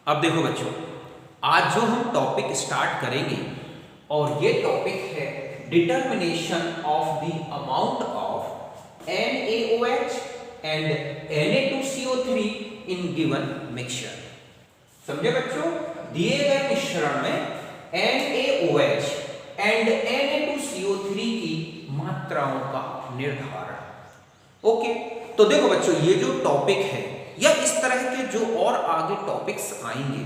अब देखो बच्चों, आज जो हम टॉपिक स्टार्ट करेंगे और ये टॉपिक है determination of the amount of NaOH and Na2CO3 in given mixture. समझे बच्चों, दिए गए मिश्रण में NaOH एंड Na2CO3 की मात्राओं का निर्धारण। ओके, तो देखो बच्चों, ये जो टॉपिक है या इस तरह के जो और आगे टॉपिक्स आएंगे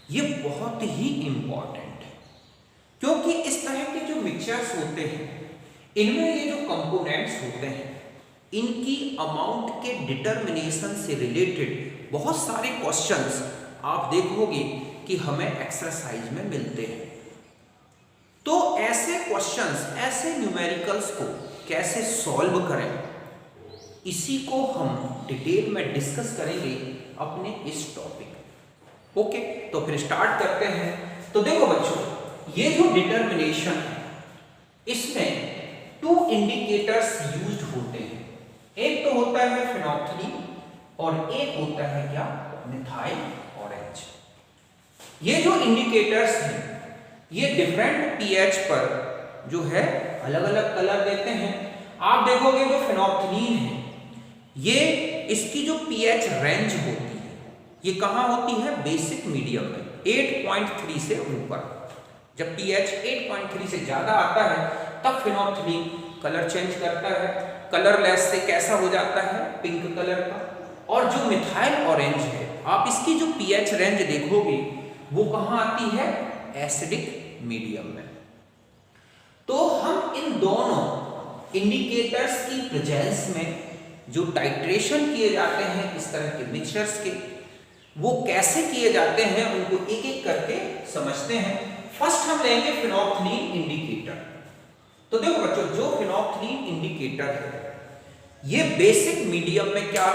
ये बहुत ही इंपॉर्टेंट है, क्योंकि इस तरह के जो मिक्सचर्स होते हैं इनमें ये जो कंपोनेंट्स होते हैं इनकी अमाउंट के डिटर्मिनेशन से रिलेटेड बहुत सारे क्वेश्चंस आप देखोगे कि हमें एक्सरसाइज में मिलते हैं। तो ऐसे क्वेश्चंस, ऐसे न्यूमेरिकल्स को कैसे सॉल्व करें, इसी को हम डिटेल में डिस्कस करेंगे अपने इस टॉपिक। ओके, तो फिर स्टार्ट करते हैं। तो देखो बच्चों, ये जो डिटर्मिनेशन है इसमें 2 इंडिकेटर्स यूज्ड होते हैं। एक तो होता है फिनोल्फथालीन और एक होता है क्या, मिथाइल ऑरेंज। ये जो इंडिकेटर्स हैं ये डिफरेंट पीएच पर जो है अलग अलग कलर देते हैं। आप देखोगे जो फिनोल्फथालीन है ये इसकी जो पीएच रेंज होती है ये कहां होती है, बेसिक मीडियम में 8.3 से ऊपर। जब पीएच 8.3 से ज्यादा आता है तब फिनोल्फथालीन कलर चेंज करता है, कलरलेस से कैसा हो जाता है, पिंक कलर का। और जो मिथाइल ऑरेंज है आप इसकी जो पीएच रेंज देखोगे वो कहां आती है, एसिडिक मीडियम में। तो हम इन दोनों इंडिकेटर्स की प्रेजेंस में जो टाइट्रेशन किए जाते हैं इस तरह के मिक्सचर्स के, वो कैसे किए जाते हैं उनको एक एक करके समझते हैं। फर्स्ट हम लेंगे फिनोल्फथालीन इंडिकेटर। तो देखो बच्चों, जो फिनोल्फथालीन इंडिकेटर है ये बेसिक मीडियम में क्या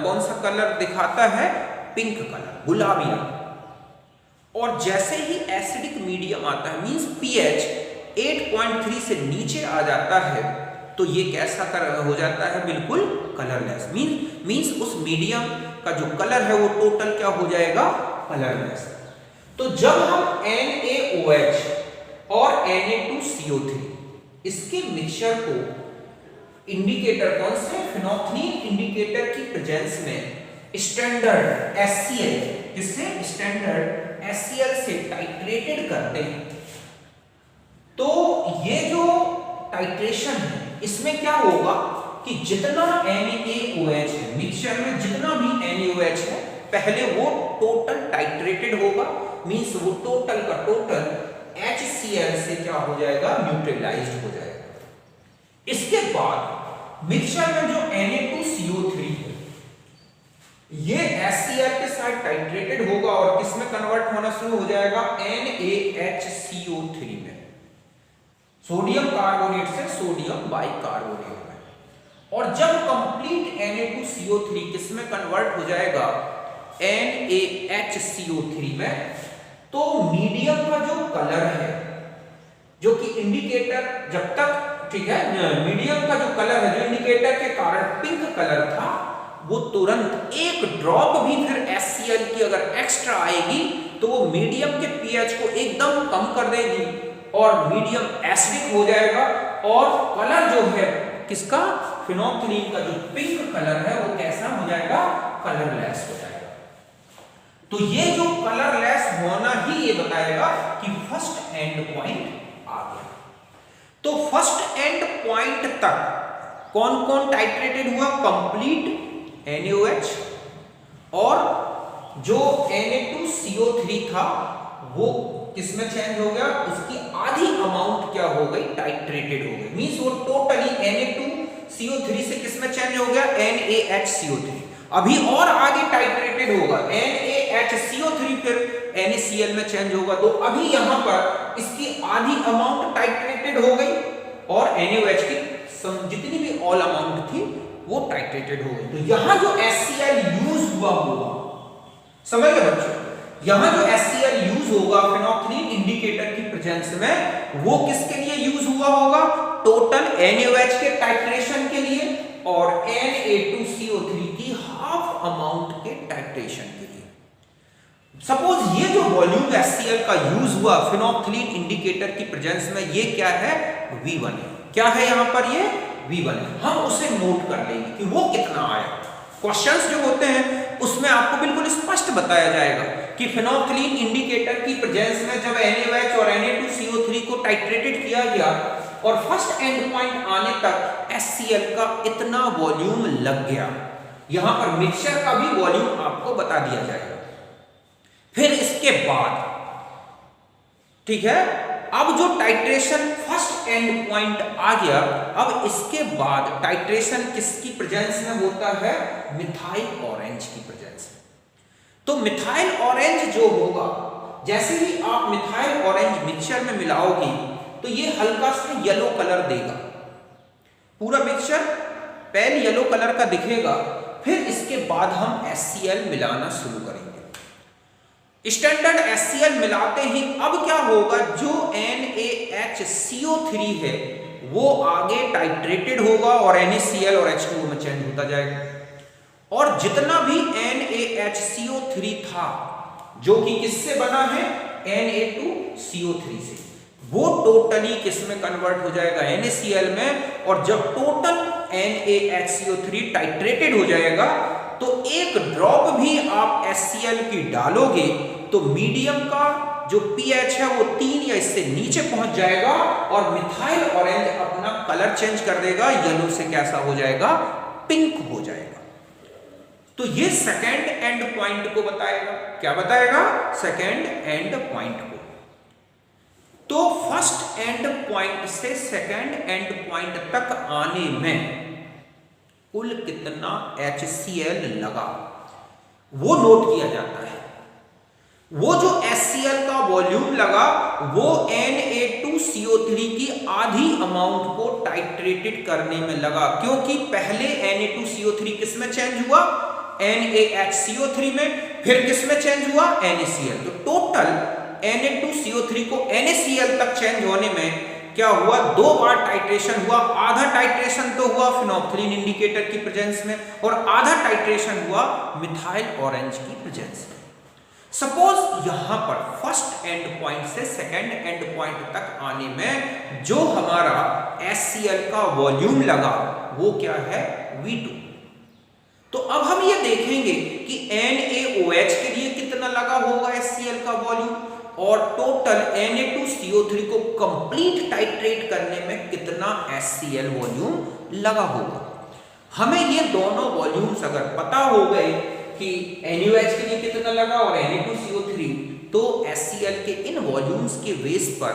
कौन सा कलर दिखाता है, पिंक कलर, गुलाबी रंग। और जैसे ही एसिडिक मीडियम आता है, मींस पीएच 8.3 से नीचे आ जाता है, तो ये कैसा हो जाता है, बिल्कुल कलरलेस। मींस उस मीडियम का जो कलर है वो टोटल क्या हो जाएगा, कलरलेस। तो जब हम NaOH और Na2CO3 इसके मिक्सचर को इंडिकेटर कौन से, फिनोल्फथालीन इंडिकेटर की प्रेजेंस में स्टैंडर्ड HCl, किससे, स्टैंडर्ड HCl से टाइट्रेटेड करते हैं, तो ये जो टाइट्रेशन है इसमें क्या होगा कि जितना NaOH है मिक्सचर में, जितना भी NaOH है पहले वो टोटल टाइट्रेटेड होगा, मींस वो टोटल का टोटल HCl से क्या हो जाएगा, न्यूट्रलाइज्ड हो जाएगा। इसके बाद मिक्सचर में जो Na2CO3 है ये HCl के साथ टाइट्रेटेड होगा और किसमें कन्वर्ट होना शुरू हो जाएगा, NaHCO3 में, सोडियम कार्बोनेट से सोडियम बाइकार्बोनेट में। और जब कंप्लीट Na2CO3 किसमें कन्वर्ट हो जाएगा, NaHCO3 में, तो मीडियम का जो कलर है, जो कि इंडिकेटर जब तक, ठीक है, मीडियम का जो कलर है जो इंडिकेटर के कारण पिंक कलर था, वो तुरंत एक ड्रॉप भी फिर HCl की अगर एक्स्ट्रा आएगी तो वो मीडियम के पीएच को एकदम कम कर देगी और मीडियम एसिडिक हो जाएगा और कलर जो है किसका, फिनोल्फथालीन का जो पिंक कलर है वो कैसा हो जाएगा, कलरलेस हो जाएगा। तो ये जो कलरलेस होना ही ये बताएगा कि फर्स्ट एंड पॉइंट आ गया। तो फर्स्ट एंड पॉइंट तक कौन कौन टाइट्रेटेड हुआ, कंप्लीट NaOH और जो Na2CO3 था वो किसमें चेंज हो गया, उसकी आधी अमाउंट क्या हो गई, टाइट्रेटेड हो गई। मींस वो टोटली Na2CO3 से किसमें चेंज हो गया, NaHCO3। अभी और आगे टाइट्रेटेड होगा, NaHCO3 फिर NaCl में चेंज होगा, तो अभी यहां पर इसकी आधी अमाउंट टाइट्रेटेड हो गई और NaOH की जितनी भी ऑल अमाउंट थी वो टाइट्रेटेड हो गई। तो यहां जो HCl यूज हुआ होगा, समझ गए बच्चों, यहां जो HCl यूज होगा फिनोल्फथालीन इंडिकेटर की प्रेजेंस में, वो किसके लिए यूज हुआ होगा, टोटल NaOH के टाइट्रेशन के लिए और Na2CO3 की हाफ अमाउंट के टाइट्रेशन के लिए। सपोज ये जो वॉल्यूम HCl का यूज हुआ फिनोल्फथलीन इंडिकेटर की प्रेजेंस में, ये क्या है, V1 है। क्या है यहां पर, ये V1 है। हम उसे नोट कर लेंगे कि वो कितना आया। क्वेश्चंस जो होते हैं उसमें आपको बिल्कुल स्पष्ट बताया जाएगा कि फिनोल्फथलीन इंडिकेटर की प्रेजेंस में जब NaOH और Na2CO3 को टाइट्रेटेड किया गया और फर्स्ट एंड पॉइंट आने तक HCl का इतना वॉल्यूम लग गया। यहां पर मिक्सचर का भी वॉल्यूम आपको बता दिया जाएगा। फिर इसके बाद, ठीक है, अब जो टाइट्रेशन फर्स्ट एंड पॉइंट आ गया, अब इसके बाद टाइट्रेशन किसकी प्रेजेंस में होता है, मिथाइल ऑरेंज की प्रेजेंस में। तो मिथाइल ऑरेंज जो होगा, जैसे ही आप मिथाइल ऑरेंज मिक्सचर में मिलाओगे तो ये हल्का सा येलो कलर देगा, पूरा मिक्सचर पेल येलो कलर का दिखेगा। फिर इसके बाद हम HCl मिलाना शुरू करेंगे। स्टैंडर्ड HCl मिलाते ही अब क्या होगा, जो NaHCO3 है वो आगे टाइट्रेटेड होगा और NaCl और H2O में चेंज होता जाएगा। और जितना भी NaHCO3 था जो कि किससे बना है, Na2CO3 से, वो टोटली किस में कन्वर्ट हो जाएगा, NaCl में। और जब टोटल NaHCO3 टाइट्रेटेड हो जाएगा तो एक ड्रॉप भी आप HCl की डालोगे तो मीडियम का जो pH है वो 3 या इससे नीचे पहुंच जाएगा और मिथाइल ऑरेंज अपना कलर चेंज कर देगा, येलो से कैसा हो जाएगा, पिंक हो जाएगा। तो ये सेकेंड एंड पॉइंट को बताएगा। क्या बताएगा, सेकेंड एंड पॉइंट को। तो फर्स्ट एंड पॉइंट से सेकेंड एंड पॉइंट तक आने में कुल कितना HCl लगा वो नोट किया जाता है। वो जो HCl का वॉल्यूम लगा वो Na2CO3 की आधी अमाउंट को टाइट्रेटेड करने में लगा, क्योंकि पहले Na2CO3 किस में चेंज हुआ, NaHCO3 में, फिर किस में चेंज हुआ, NaCl। तो टोटल Na2CO3 को NaCl तक चेंज होने में क्या हुआ, 2 बार टाइट्रेशन हुआ। आधा टाइट्रेशन तो हुआ फिनोल्फथलीन इंडिकेटर की प्रेजेंस में और आधा टाइट्रेशन हुआ मिथाइल ऑरेंज की प्रेजेंस में। सपोज यहां पर फर्स्ट एंड पॉइंट से सेकेंड एंड पॉइंट तक आने में जो हमारा HCl का वॉल्यूम लगा वो क्या है, V2। तो अब हम ये देखेंगे कि NaOH के लिए कितना लगा होगा HCl का वॉल्यूम और टोटल Na2CO3 को कंप्लीट टाइट्रेट करने में कितना HCl वॉल्यूम लगा होगा। हमें ये दोनों वॉल्यूम्स अगर पता हो गए कि NaOH के लिए कितना लगा और Na2CO3, तो HCl के इन वॉल्यूम्स के बेस पर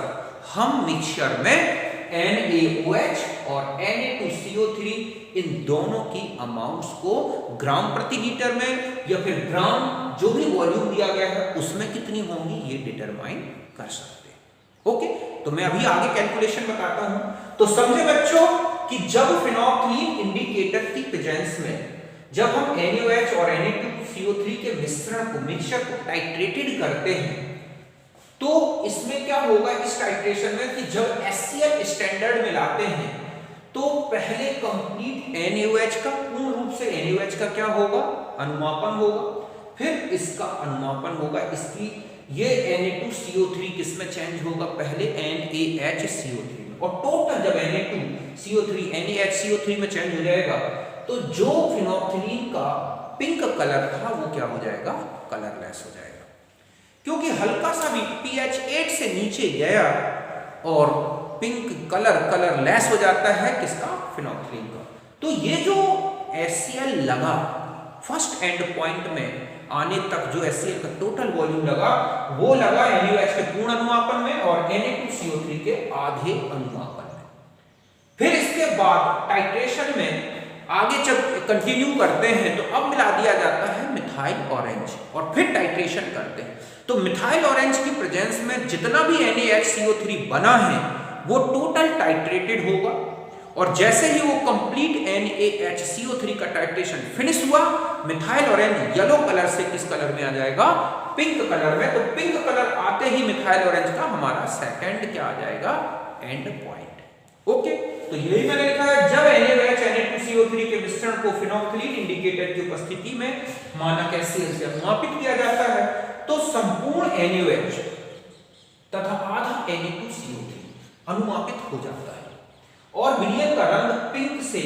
हम मिक्सचर में NaOH और Na2CO3 इन दोनों की अमाउंट्स को ग्राम प्रति लीटर में या फिर ग्राम जो भी वॉल्यूम दिया गया है उसमें कितनी होंगी ये डिटरमाइन कर सकते हैं। ओके, तो मैं अभी आगे कैलकुलेशन बताता हूं। तो समझे बच्चों कि जब फिनोल्फथलीन इंडिकेटर की प्रेजेंस में जब हम NaOH और Na2CO3 के मिश्रण को, मिक्सचर को टाइट्रेटेड करते हैं तो इसमें क्या होगा, इस टाइट्रेशन में कि जब HCl स्टैंडर्ड मिलाते हैं तो पहले कंप्लीट NaOH का, पूर्ण रूप से NaOH का क्या होगा, अनुमापन होगा, फिर इसका अनुमापन होगा, इसकी ये Na2CO3 किस में चेंज होगा, पहले NaHCO3 में, और टोटल जब Na2CO3 NaHCO3 में चेंज हो जाएगा तो जो फिनोल्फथलीन का पिंक कलर था वो क्या हो जाएगा, कलरलेस हो जाएगा, क्योंकि हल्का सा भी pH 8 से नीचे गया और पिंक कलरलेस हो जाता है किसका, फिनोल्फथलीन का। तो ये जो HCl लगा फर्स्ट एंड पॉइंट में आने तक, जो HCl का टोटल वॉल्यूम लगा वो लगा NaOH के पूर्ण अनुमापन में और Na2CO3 के आधे अनुमापन में। फिर इसके बाद टाइट्रेशन में आगे जब कंटिन्यू करते हैं तो अब मिला दिया जाता है मिथाइल ऑरेंज और फिर टाइट्रेशन करते हैं। तो मिथाइल ऑरेंज की प्रेजेंस में जितना भी NaHCO3 बना है वो टोटल टाइट्रेटेड होगा और जैसे ही वो कंप्लीट NaHCO3 का टाइट्रेशन फिनिश हुआ, मिथाइल ऑरेंज येलो कलर से किस कलर में आ जाएगा, पिंक कलर में। तो पिंक कलर आते ही मिथाइल ऑरेंज का हमारा सेकंड क्या आ जाएगा, एंड पॉइंट। ओके, तो यही मैंने लिखा है, जब NaOH Na2CO3 के मिश्रण को फिनोल्फथलीन इंडिकेटर की उपस्थिति में मानक HCl से अनुमापित किया जाता है तो संपूर्ण NaOH तथा आधा Na2CO3 अनुमापित हो जाता है और विलयन का रंग पिंक से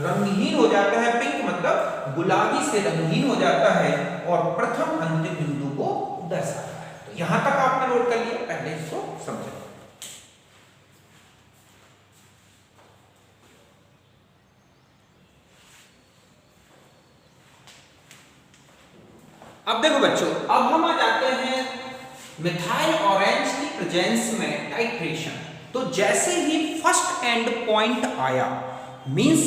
रंगहीन हो जाता है। पिंक मतलब गुलाबी से रंगहीन हो जाता है और प्रथम अंतिम बिंदु को दर्शाता है। तो यहां तक आपने नोट कर लिया, पहले इसको समझें। अब देखो बच्चों, अब हम आ जाते हैं मिथाइल ऑरेंज की प्रेजेंस में टाइट्रेशन। तो जैसे ही फर्स्ट एंड पॉइंट आया, मींस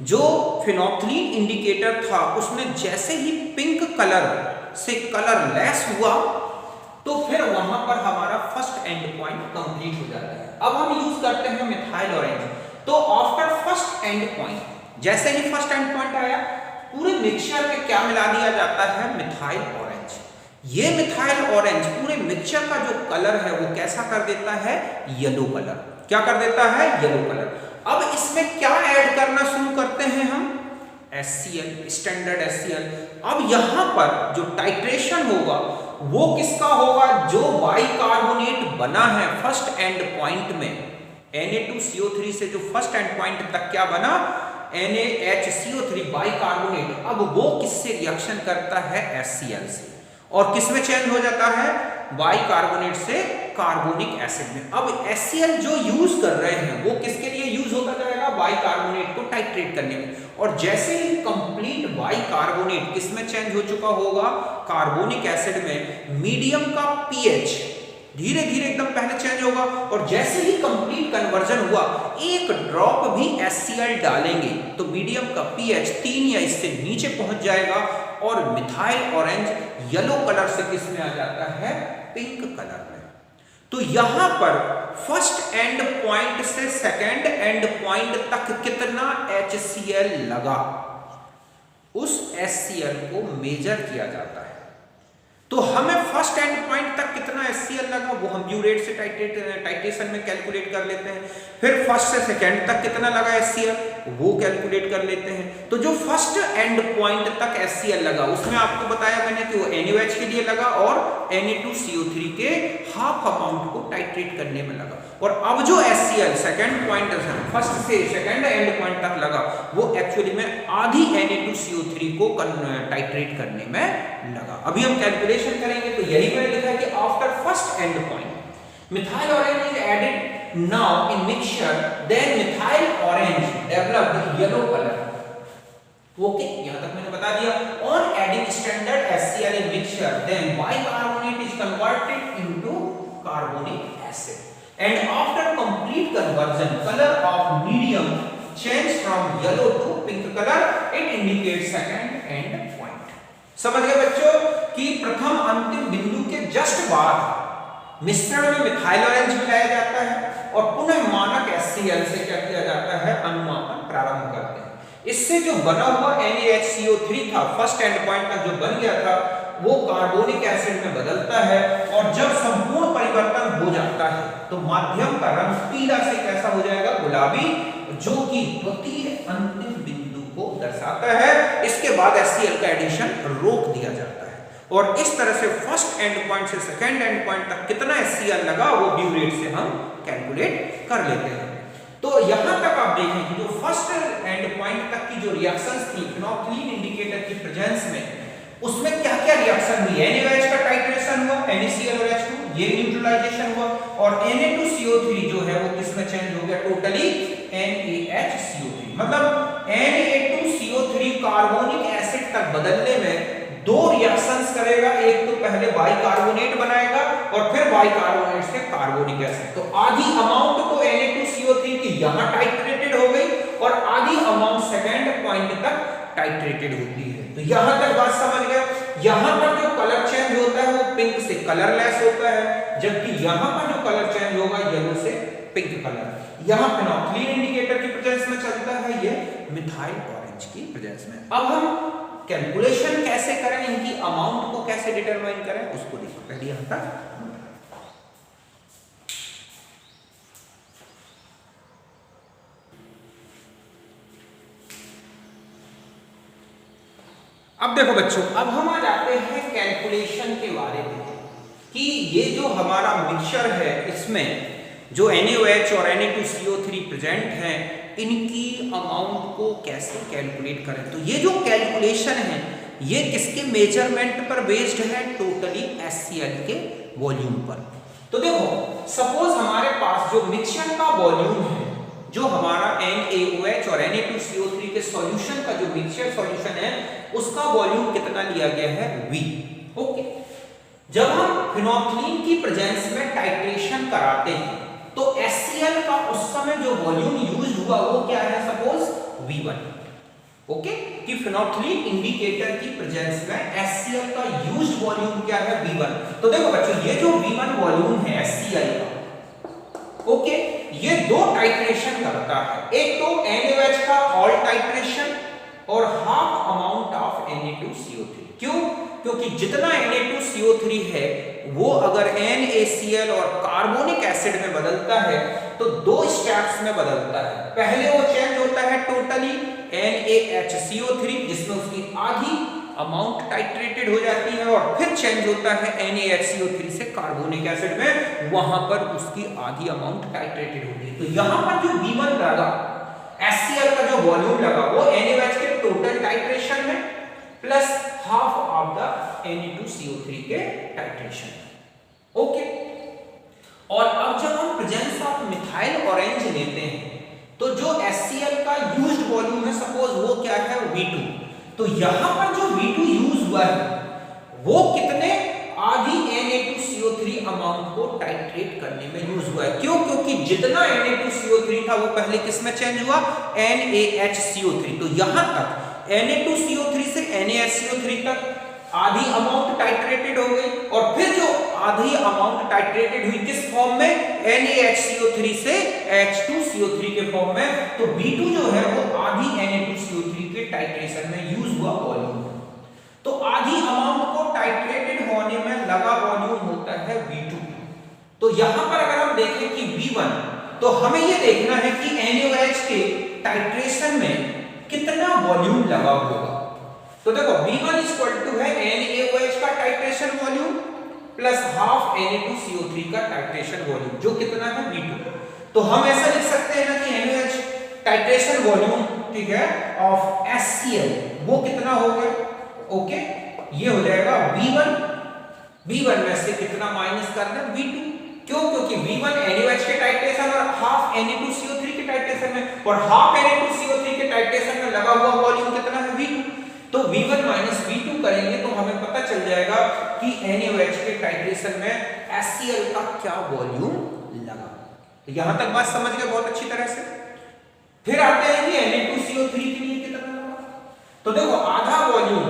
जो फिनोल्फथालीन इंडिकेटर था उसमें जैसे ही पिंक कलर से कलर लेस हुआ तो फिर वहां पर हमारा फर्स्ट एंड पॉइंट कंप्लीट हो जाता है। अब हम यूज करते हैं मिथाइल ऑरेंज। तो आफ्टर फर्स्ट एंड पॉइंट, जैसे ही फर्स्ट एंड पॉइंट आया, पूरे मिक्सचर में क्या मिला दिया जाता है? Methyl orange. ये मिथाइल ऑरेंज पूरे मिक्सचर का जो कलर है वो कैसा कर देता है? Yellow colour. क्या कर देता है? Yellow colour. अब इसमें क्या ऐड करना शुरू करते हैं हम? HCl, standard HCl। अब यहां पर जो टाइट्रेशन होगा वो किसका होगा? जो बाइकार्बोनेट बना है फर्स्ट एंड पॉइंट में, Na2CO3 से जो फर्स्ट एंड पॉइंट तक क्या बना? NaHCO3 bicarbonate. अब वो किससे रिएक्शन करता है? HCl से। और किस में चेंज हो जाता है? बाइकार्बोनेट से कार्बोनिक एसिड में। अब HCl जो यूज कर रहे हैं वो किसके लिए यूज होता जाएगा? बाइकार्बोनेट को टाइट्रेट करने में। और जैसे ही कंप्लीट बाइकार्बोनेट किस में चेंज हो चुका होगा? कार्बोनिक एसिड में। मीडियम का pH धीरे धीरे एकदम पहले चेंज होगा और जैसे ही कंप्लीट कन्वर्जन हुआ, एक ड्रॉप भी HCl डालेंगे तो मीडियम का pH 3 या इससे नीचे पहुंच जाएगा और मिथाइल ऑरेंज येलो कलर से किस में आ जाता है? पिंक कलर में। तो यहां पर फर्स्ट एंड पॉइंट से सेकंड एंड पॉइंट तक कितना HCl लगा, उस HCl को मेजर किया जाता है। तो हमें फर्स्ट एंड पॉइंट तक कितना HCl लगा वो हम ब्यूरेट से टाइट्रेशन में कैलकुलेट कर लेते हैं। फिर फर्स्ट से सेकंड तक कितना लगा HCl वो कैलकुलेट कर लेते हैं। तो जो फर्स्ट एंड पॉइंट तक HCl लगा उसमें आपको बताया मैंने कि वो NaOH के लिए लगा और Na2CO3 के हाफ अमाउंट को टाइट्रेट करने में लगा। और अब जो HCl सेकंड पॉइंट फर्स्ट से सेकंड एंड पॉइंट तक लगा वो एक्चुअली में आधी Na2CO3 को टाइट्रेट करने में लगा। अभी हम कैलकुलेशन करेंगे तो यही मैंने लिखा है कि after first end point methyl orange is added now in mixture, then methyl orange developed yellow colour. Okay, यहां तक मैंने बता दिया। On adding standard HCl in mixture, then bicarbonate is converted into carbonic acid and after complete conversion color of medium change from yellow to pink color, it indicates second end point। समझ गए बच्चों कि प्रथम अंतिम बिंदु के just बाद मिश्रण में मिथाइल ऑरेंज मिलाया जाता है और पुनः मानक HCl से क्या किया जाता है? अनुमापन प्रारंभ करते हैं। इससे जो बना हुआ NaHCO3 था फर्स्ट एंड पॉइंट का जो बन गया था वो कार्बोनिक एसिड में बदलता है और जब संपूर्ण परिवर्तन हो जाता है तो माध्यम का रंग पीला से कैसा हो जाएगा? गुलाबी, जो कि द्वितीय अंतिम बिंदु को दर्शाता है। इसके बाद HCl का एडिशन रोक दिया जाता है और इस तरह से फर्स्ट एंड पॉइंट से सेकंड एंड पॉइंट तक कितना HCl लगा वो ब्यूरेट से हम कैलकुलेट कर लेते हैं। तो यहां तक आप देखें कि जो फर्स्ट एंड पॉइंट तक की जो रिएक्शंस थी फिनोल्फथालीन इंडिकेटर की प्रेजेंस में, उसमें क्या क्या रिएक्शन हुई? NaOH का टाइट्रेशन हुआ, NaCl और H2 ये न्यूट्रलाइजेशन हुआ और Na2CO3 जो है वो किसमें चेंज हो गया? Totally NaHCO3। मतलब Na2CO3 कार्बोनिक एसिड तक बदलने में दो रिएक्शंस करेगा। एक तो पहले बाइकार्बोनेट बनाएगा और फिर बाइकार्बोनेट से कार्बोनिक एसिड। तो आधी अमाउंट तो Na2CO3 की यहां टाइट्रेटेड हो गई और आधी अमाउंट सेकंड पॉइंट तक टाइट्रेटेड होती है। तो यहां तक बात समझ गए। यहां पर जो कलर चेंज होता है वो पिंक से कलरलेस होता है, जबकि यहां पर जो कलर चेंज होगा येलो से पिंक कलर। यहां फिनोल्फथालीन इंडिकेटर की प्रेजेंस में चलता है, ये मिथाइल ऑरेंज की प्रेजेंस में। अब हम कैलकुलेशन कैसे करें, इनकी अमाउंट को कैसे डिटरमाइन करें उसको देखो। पहले यहां तक अब अब देखो बच्चों, अब हम आ जाते हैं कैलकुलेशन के बारे में कि ये जो हमारा मिक्सचर है इसमें जो NaOH और Na2CO3 प्रेजेंट हैं इनकी अमाउंट को कैसे कैलकुलेट करें। तो ये जो कैलकुलेशन है ये किसके मेजरमेंट पर बेस्ड है, टोटली HCl के वॉल्यूम पर। तो देखो सपोज हमारे पास जो मिक्सचर का वॉल्यूम है, जो हमारा NaOH और Na2CO3 के सॉल्यूशन का जो मिक्सचर सॉल्यूशन है उसका वॉल्यूम कितना लिया गया है, V। ओके, जब हम फिनोल्फथालीन की प्रेजेंस में टाइट्रेशन कराते हैं तो HCl का उस समय जो वॉल्यूम यूज हुआ वो क्या है, सपोज V1। ओके, कि फिनोल्फथालीन इंडिकेटर की प्रेजेंस में HCl का यूज्ड वॉल्यूम क्या है, V1। तो देखो बच्चों ये जो V1 वॉल्यूम है HCl का, ओके, ये दो टाइट्रेशन करता है। एक तो NaOH का ऑल टाइट्रेशन और हाफ अमाउंट ऑफ Na2CO3। क्यों? क्योंकि जितना Na2CO3 है वो अगर NaCl और कार्बोनिक एसिड में बदलता है तो दो स्टेप्स में बदलता है। पहले वो चेंज होता है टोटली NaHCO3 जिसमें उसकी आधी अमाउंट टाइट्रेटेड हो जाती है और फिर चेंज होता है NaHCO3 से कार्बोनिक एसिड में, वहां पर उसकी आधी अमाउंट टाइट्रेटेड होगी। तो यहां पर जो V1 लगा, HCl का जो वॉल्यूम लगा वो NaOH के टोटल टाइट्रेशन में plus half of the Na2CO3 के टाइट्रेशन। ओके, और अब जब हम प्रेजेंस ऑफ मिथाइल ऑरेंज लेते हैं तो जो HCl का यूज्ड वॉल्यूम है सपोज वो क्या है, V2। तो यहां पर जो V2 यूज हुआ है वो कितने, आधी Na2CO3 अमाउंट को टाइट्रेट करने में यूज हुआ है। क्यों? क्योंकि जितना Na2CO3 था वो पहले किस में चेंज हुआ, NaHCO3। तो यहां तक Na2CO3 से NaHCO3 तक आधी अमाउंट टाइट्रेटेड हो गई और फिर जो आधी अमाउंट टाइट्रेटेड हुई किस फॉर्म में, NaHCO3 से H2CO3 के फॉर्म में। तो V2 जो है वो आधी Na2CO3 के टाइट्रेशन में यूज हुआ वॉल्यूम। तो आधी अमाउंट को टाइट्रेटेड होने में लगा वॉल्यूम होता है V2। तो यहां पर अगर हम देखें कि V1, तो हमें ये देखना है कि NaOH के टाइट्रेशन में कितना वॉल्यूम लगा होगा। तो देखो V1 इक्वल टू है NaOH का titration volume plus half Na2CO3 का टाइट्रेशन वॉल्यूम, जो कितना है V2। तो हम ऐसा लिख सकते हैं ना कि NaOH टाइट्रेशन वॉल्यूम, ठीक है, ऑफ HCl वो कितना हो गया, ओके, ये हो जाएगा V1 में से कितना माइनस करना, V2। क्यों? क्योंकि V1 NaOH के टाइट्रेशन और हाफ Na2CO3 के टाइट्रेशन में, और हाफ Na2CO3 के टाइट्रेशन में लगा हुआ वॉल्यूम कितना है, V2। तो V1 माइनस V2 करेंगे तो हमें पता चल जाएगा कि NaOH के टाइट्रेशन में HCl का क्या वॉल्यूम लगा। तो यहां तक बात समझ गए बहुत अच्छी तरह से। फिर आते हैं कि Na2CO3 के लिए कितना लगा। तो देखो आधा वॉल्यूम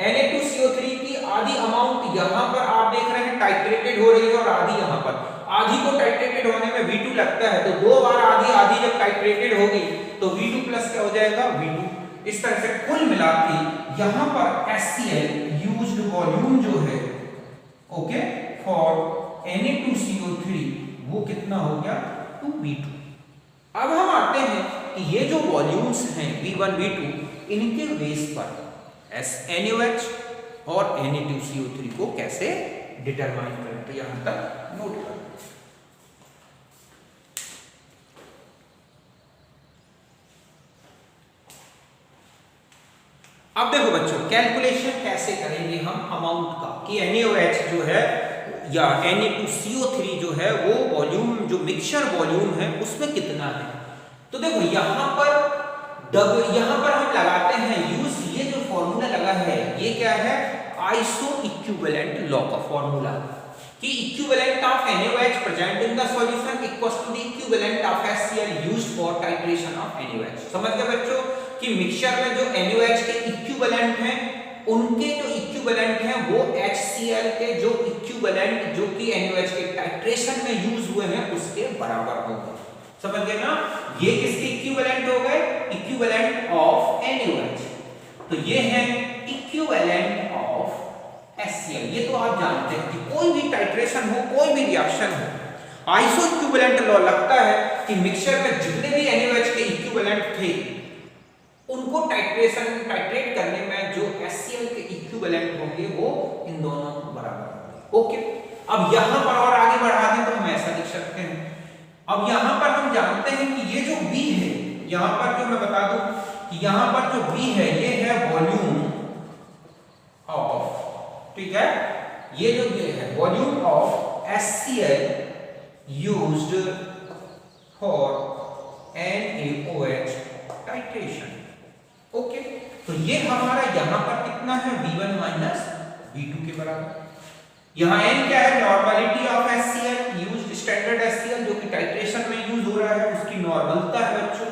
Na2CO3 की आधी अमाउंट यहां पर आप देख रहे हैं टाइट्रेटेड हो रही है और आधी यहां पर, आधी को टाइट्रेटेड होने में V2 लगता है। तो दो बार आधी जब टाइट्रेटेड होगी तो V2 प्लस क्या हो जाएगा, V2। इस तरह से कुल मिला के यहां पर HCl यूज्ड वॉल्यूम जो है, ओके, फॉर Na2CO3 वो कितना हो गया, 2V2। अब हम आते हैं कि ये जो वॉल्यूम्स हैं V1 V2 इनके बेस पर NaOH और Na2CO3 को कैसे डिटरमाइन करें। तो यहां तक नोट करें। अब देखो बच्चों कैलकुलेशन कैसे करेंगे हम अमाउंट का, कि NaOH जो है या Na2CO3 जो है वो वॉल्यूम, जो मिक्सचर वॉल्यूम है उसमें कितना है। तो देखो यहां पर हम लगाते हैं यूज, ये जो फॉर्मूला लगा है ये क्या है, आइसो इक्विवेलेंट लॉ का फॉर्मूला, कि equivalent of NaOH present in the solution equals to the equivalent of HCl used for titration of NaOH। समझ गए बच्चों कि मिक्सचर में जो NaOH के इक्विवेलेंट हैं उनके जो इक्विवेलेंट हैं वो HCl के जो इक्विवेलेंट जो कि NaOH के टाइट्रेशन में यूज हुए हैं उसके बराबर होंगे। समझ गए ना, ये किसके इक्विवेलेंट हो गए, इक्विवेलेंट ऑफ NaOH। तो ये है इक्विवेलेंट ऑफ HCl। ये तो आप जानते हैं कि कोई भी टाइट्रेशन हो, कोई भी रिएक्शन हो, आइसो इक्विवेलेंट लॉ लगता है कि मिक्सचर में जितने भी NaOH के इक्विवेलेंट थे उनको टाइट्रेट करने में जो HCl के इक्विवेलेंट होंगे वो इन दोनों बराबर होंगे। ओके, अब यहां पर और आगे बढ़ा दें तो हम ऐसा लिख सकते हैं। अब यहां पर हम जानते हैं कि ये जो B है, यहां पर जो मैं बता दूं कि यहां पर जो B है ये है वॉल्यूम ऑफ, ठीक है, ये जो ये है volume of HCl used for NaOH titration. Okay, तो ये हमारा यहां पर कितना है V1 माइनस V2 के बराबर। यहां n क्या है, normality of HCl used, standard HCl जो कि टाइट्रेशन में यूज हो रहा है उसकी नॉर्मलता है बच्चों।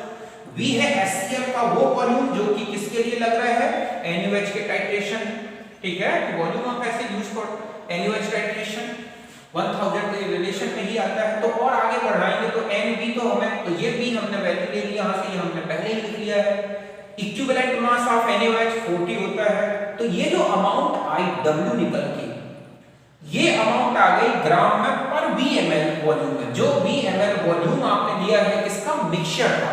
V है HCl का वो वॉल्यूम जो कि किसके लिए लग रहा है, NaOH के टाइट्रेशन, ठीक है, volume of HCl used for NaOH titration 1000 के रिलेशन में ही आता है। तो और आगे बढ़ाएंगे तो Nb तो हमें, तो ये भी हमने वैल्यू ले ली यहां से, ये हमने पहले ही लिख लिया है। इक्विवेलेंट मास ऑफ NaOH 40 होता है। तो ये जो अमाउंट आई W निकल के, ये अमाउंट आ गई ग्राम में पर VmL वॉल्यूम में। जो VmL वॉल्यूम आपने लिया है किसका, मिक्सचर का,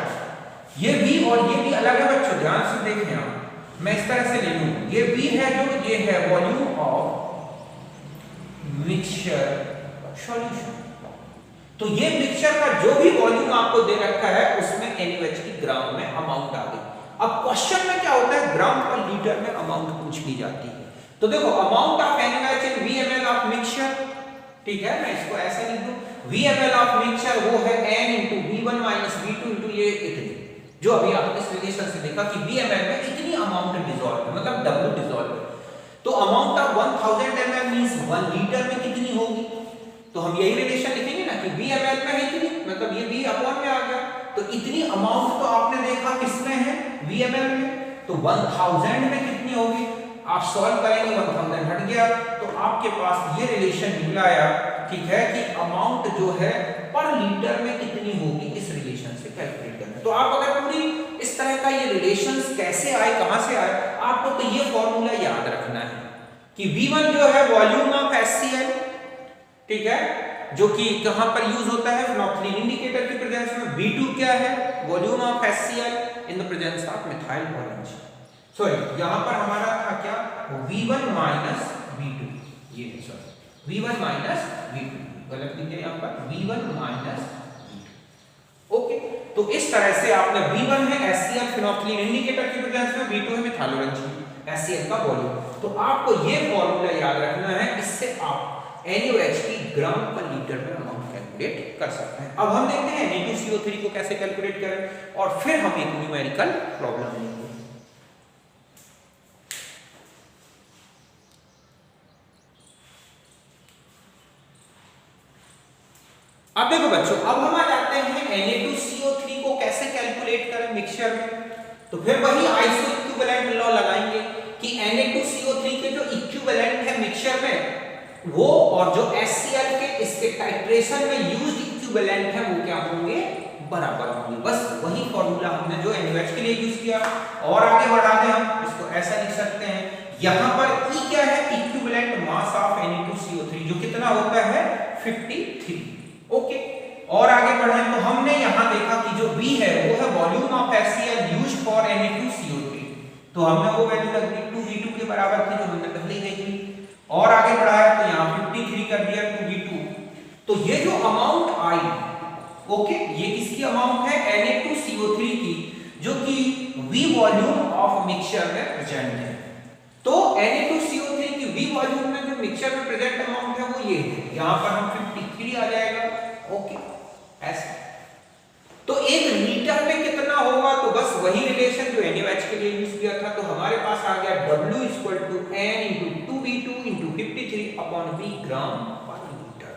ये V और ये भी अलग है बच्चों, ध्यान से देखें आप, मैं इस तरह से ले लूं, ये V है जो ये है वॉल्यूम ऑफ मिक्सचर सॉल्यूशन। तो ये मिक्सचर का जो भी वॉल्यूम आपको दे रखा है उसमें NaOH की ग्राम में अमाउंट आ गई। अब क्वेश्चन में क्या होता है, ग्राम पर लीटर में अमाउंट पूछ ली जाती है। तो देखो amount of NaOH in VmL of mixture, ठीक है, मैं इसको ऐसे लिख दूं, VmL ऑफ मिक्सचर वो है N into V1 minus V2 into ये इतनी, जो अभी आपने इस रिलेशन से देखा कि VmL में इतनी अमाउंट डिसॉल्व है, मतलब W डिसॉल्व है। तो amount of 1000 ml means 1 litre में कितनी होगी, तो हम यही रिलेशन लिखेंगे ना कि VmL में है इतनी, मतलब ये V अपॉन में आ गया, तो इतनी अमाउंट तो आपने देखा किसमें है, VmL में, तो 1000 में कितनी होगी, आप सॉल्व करेंगे 1000 हट गया, तो आपके पास ये रिलेशन निकल आया, ठीक है, कि अमाउंट जो है पर लीटर में कितनी होगी, इस रिलेशन से कैलकुलेट करना। तो आप अगर पूरी इस तरह का ये रिलेशंस कैसे आए, कहां से आए, आपको तो ये फॉर्मूला याद रखना है कि V1 जो है वॉल्यूम ऑफ HCl, ठीक है, जो कि कहां पर यूज होता है, फिनोल्फथालीन इंडिकेटर की प्रेजेंस में। V2 क्या है, volume of HCl in the presence of methyl orange, sorry यहां पर हमारा था क्या, V1 माइनस V2, ये है सॉरी V1 माइनस V2, गलत लिखे यहां पर, V1 माइनस V2। ओके, तो इस तरह से आपने V1 है HCl फिनोल्फथालीन इंडिकेटर की प्रेजेंस में, V2 है मिथाइल ऑरेंज HCl का वॉल्यूम। तो आपको ये फॉर्मूला याद रखना है, इससे आप NaOH की ग्राम पर लीटर में अमाउंट कैलकुलेट कर सकते हैं। अब हम देखते हैं Na2CO3 को कैसे कैलकुलेट करें और फिर हम एक न्यूमेरिकल प्रॉब्लम लेंगे। अब देखो बच्चों, अब हम आ जाते हैं Na2CO3 को कैसे कैलकुलेट करें मिक्सचर में। तो फिर वही आइसो इक्विवेलेंट लॉ लगाएंगे कि Na2CO3 के जो इक्विवेलेंट है मिक्सचर में वो, और जो HCl के इसके टाइट्रेशन में यूज्ड इक्विवेलेंट है वो क्या होंगे, बराबर होंगे। बस वही फॉर्मूला हमने जो NaOH के लिए यूज किया, और आगे बढ़ा दें हम इसको ऐसा लिख सकते हैं, यहां पर E क्या है, इक्विवेलेंट मास ऑफ Na2CO3 जो कितना होता है 53। ओके, और आगे बढ़े तो हमने यहां देखा कि जो V है वो है volume of HCl used for Na2CO3, तो हमने वो वैल्यू रख दी 2V2 के बराबर थी जो हमने पहले ही देख ली। और आगे बढ़ाया तो यहां 53 कर दिया 2V2। तो ये जो अमाउंट आई, ओके, ये किसकी अमाउंट है, Na2CO3 की, जो कि V वॉल्यूम ऑफ मिक्सचर में प्रेजेंट है। तो Na2CO3 की V वॉल्यूम में जो मिक्सचर में प्रेजेंट अमाउंट है वो ये है, यहां पर हम 53 आ जाएगा। ओके, ऐसे तो एक लीटर में कितना होगा, तो बस वही रिलेशन जो NaOH के लिए यूज किया था, तो हमारे पास आ गया W equal to N into 2V2 into 53 upon V gram per litre.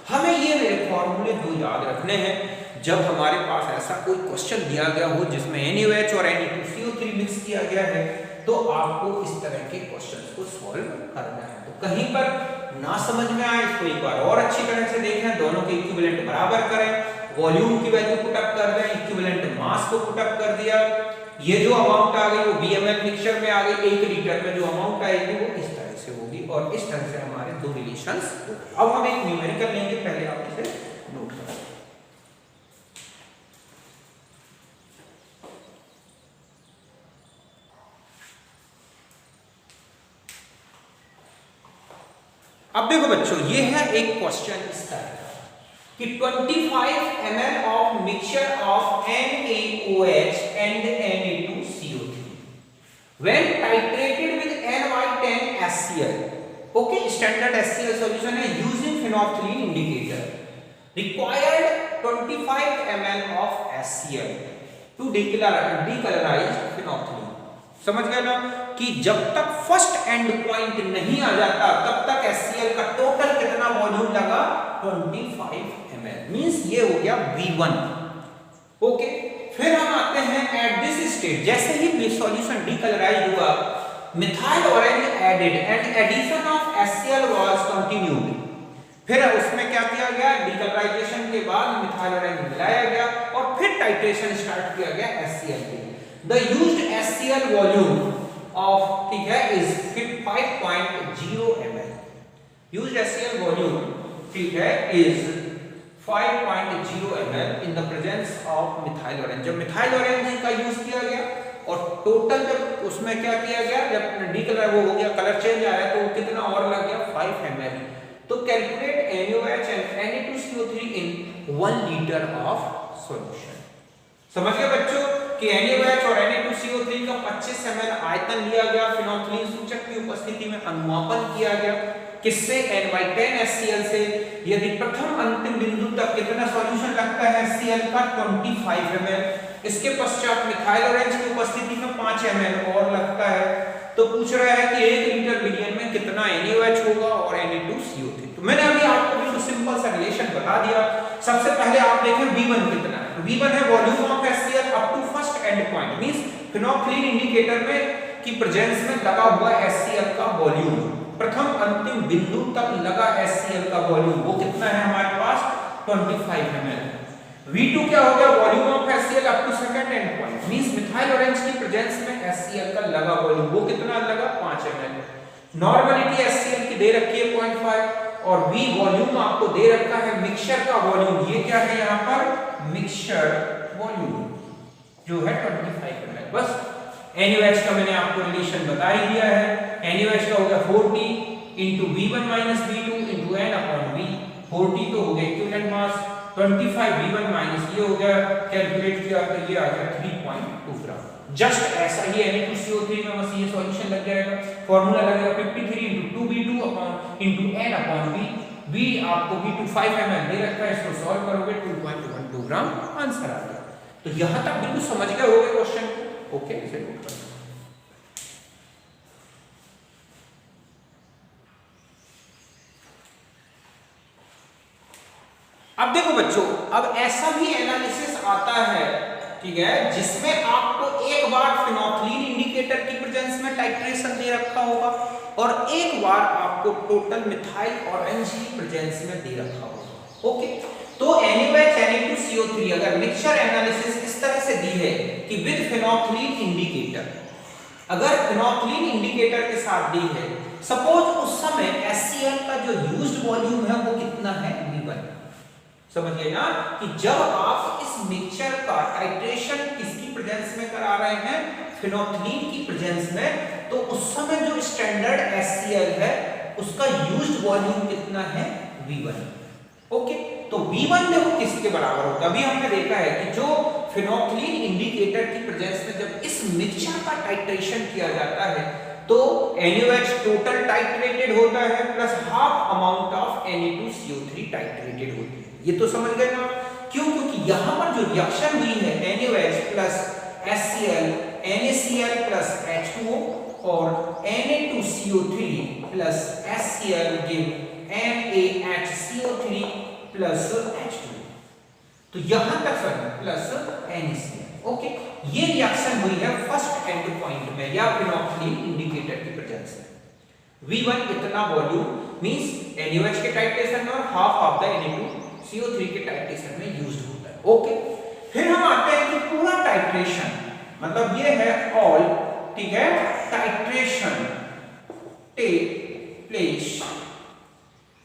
हमें ये फॉर्मूले दो याद रखने हैं जब हमारे पास ऐसा कोई क्वेश्चन दिया गया हो जिसमें NaOH और Na2CO3 मिक्स किया गया है, तो आपको इस तरह के क्वेश्चंस को सॉल्व करना है। तो कहीं पर ना समझ में आए इसको एक बार और अच्छी तरह से देखें, दोनों के इक्विवेलेंट बराबर करें, वॉल्यूम की वैल्यू पुट अप कर दें, इक्विवेलेंट मास को पुट अप कर दिया, ये जो अमाउंट आ गई वो VmL मिक्सचर में आ गई, 1 लीटर में जो अमाउंट आएगी वो इस तरह से होगी, और इस तरह से हमारे दो रिलेशंस। अब हम एक न्यूमेरिकल लेंगे, पहले आप इसे नोट करें। अब देखो बच्चों, ये है एक क्वेश्चन इस तरह कि 25 ml of mixture of NaOH and Na2CO3 when titrated with NY10HCl, okay, standard HCl solution है using phenolphthalein indicator, required 25 ml of HCl to decolorize phenolphthalein। समझ गए ना कि जब तक फर्स्ट एंड पॉइंट नहीं आ जाता तब तक HCl का टोटल कितना वॉल्यूम लगा, 25 ml, मींस ये हो गया V1। ओके, फिर हम आते हैं एट दिस स्टेट, जैसे ही सॉल्यूशन डीकलराइज हुआ, methyl orange added and addition of HCl was continued. फिर उसमें क्या किया गया, डीकलराइजेशन के बाद मिथाइल ऑरेंज मिलाया गया और फिर टाइट्रेशन स्टार्ट किया गया HCl के। The used HCl volume of, ठीक है, is 5.0 ml। Used HCl volume, ठीक है, is 5.0 ml in the presence of methyl orange. जब मिथाइल ऑरेंज का यूज किया गया और टोटल जब उसमें क्या किया गया, जब डीकलर वो हो गया, कलर चेंज आया, तो कितना और लग गया, 5 ml। तो calculate NaOH and Na2CO3 in 1 litre of solution. समझ गए बच्चों कि NaOH और Na2CO3 का 25 ml आयतन लिया गया, फिनोल्फथलीन सूचक की उपस्थिति में अनुमापन किया गया, किससे, N/10HCl से। यदि प्रथम अंतिम बिंदु तक कितना सॉल्यूशन लगता है HCl का, 25 ml। इसके पश्चात मिथाइल ऑरेंज की उपस्थिति में 5 ml और लगता है। तो पूछ रहा है कि 1 लीटर विलियन में कितना NaOH होगा और Na2CO3। तो मैंने अभी आपको बिल्कुल सिंपल सा रिलेशन बता दिया। सबसे पहले आप देखें V1 कितना है, तो V1 है volume of HCl up to first end point, means phenolphthalein indicator में की प्रेजेंस में लगा हुआ HCl का वॉल्यूम, प्रथम अंतिम बिंदु तक लगा HCl का वॉल्यूम, वो कितना है हमारे पास, 25 ml। V2 क्या हो गया, volume of HCl up to second end point, means methyl orange की प्रेजेंस में HCl का लगा वॉल्यूम, वो कितना लगा, 5 ml। नॉर्मलिटी HCl की दे रखी है 0.5 और V वॉल्यूम आपको दे रखा है मिक्सचर का वॉल्यूम, ये क्या है यहाँ पर, मिक्सचर वॉल्यूम जो है 25 ml। बस NaOH का मैंने आपको रिलेशन बता ही दिया है। NaOH का हो गया 40 into V1 minus V2 into N upon V। 40 तो हो गया इक्विवेलेंट मास, 25 V1 माइनस ये हो गया, कैलकुलेट किया तो ये आ गया 3.2 ग्राम। जस्ट ऐसा ही Na2CO3 में बस ये सॉल्यूशन लग जाएगा, फार्मूला लगेगा 53 into 2V2 upon into N upon V। V आपको V2 5 ml दे रखा है, इसको सॉल्व करोगे 2.12 ग्राम आंसर आ गया। तो यहां तक बिल्कुल समझ गए होगे क्वेश्चन को, ओके, इसे नोट कर लो। अब देखो बच्चों, अब ऐसा भी एनालिसिस आता है, ठीक है, जिसमें आपको एक बार फिनोल्फथलीन इंडिकेटर की प्रेजेंस में टाइट्रेशन दे रखा होगा और एक बार आपको टोटल मिथाइल ऑरेंज की प्रेजेंस में दे रखा होगा। ओके, तो NaOH Na2CO3 अगर मिक्सचर एनालिसिस इस तरह से दी है कि विद फिनोल्फथलीन इंडिकेटर, अगर फिनोल्फथलीन इंडिकेटर के साथ दी है, सपोज उस समय HCl का जो यूज्ड वॉल्यूम है वो कितना है, V1। समझिए ना कि जब आप इस मिक्सचर का टाइट्रेशन किसकी प्रेजेंस में करा रहे हैं, फिनोल्फथलीन की प्रेजेंस में, तो उस समय जो स्टैंडर्ड HCl है उसका यूज्ड वॉल्यूम कितना है, V1। ओके, तो V1 देखो किसके बराबर होता है, अभी हमने देखा है कि जो फिनोल्फथलीन इंडिकेटर की प्रेजेंस में जब इस मिक्सचर का टाइट्रेशन किया जाता है तो NaOH टोटल टाइट्रेटेड होता है plus half amount of Na2CO3 titrated होती है। ये तो समझ गए ना, क्यों, क्योंकि यहां पर जो रिएक्शन हुई है NaOH plus HCl, NaCl plus H2O और Na2CO3 plus HCl give NaHCO3 plus H2O। तो यहां तक सर प्लस NaCl। ओके, ये रिएक्शन हुई है फर्स्ट एंड पॉइंट में या फिनोल्फथलीन इंडिकेटर की प्रेजेंस में। V1 इतना वॉल्यूम मींस NaOH के टाइट्रेशन में और हाफ ऑफ द Na2CO3 के टाइट्रेशन में यूज्ड होता है। ओके, फिर हम आते हैं कि पूरा टाइट्रेशन, मतलब ये है ऑल, ठीक है, titration take place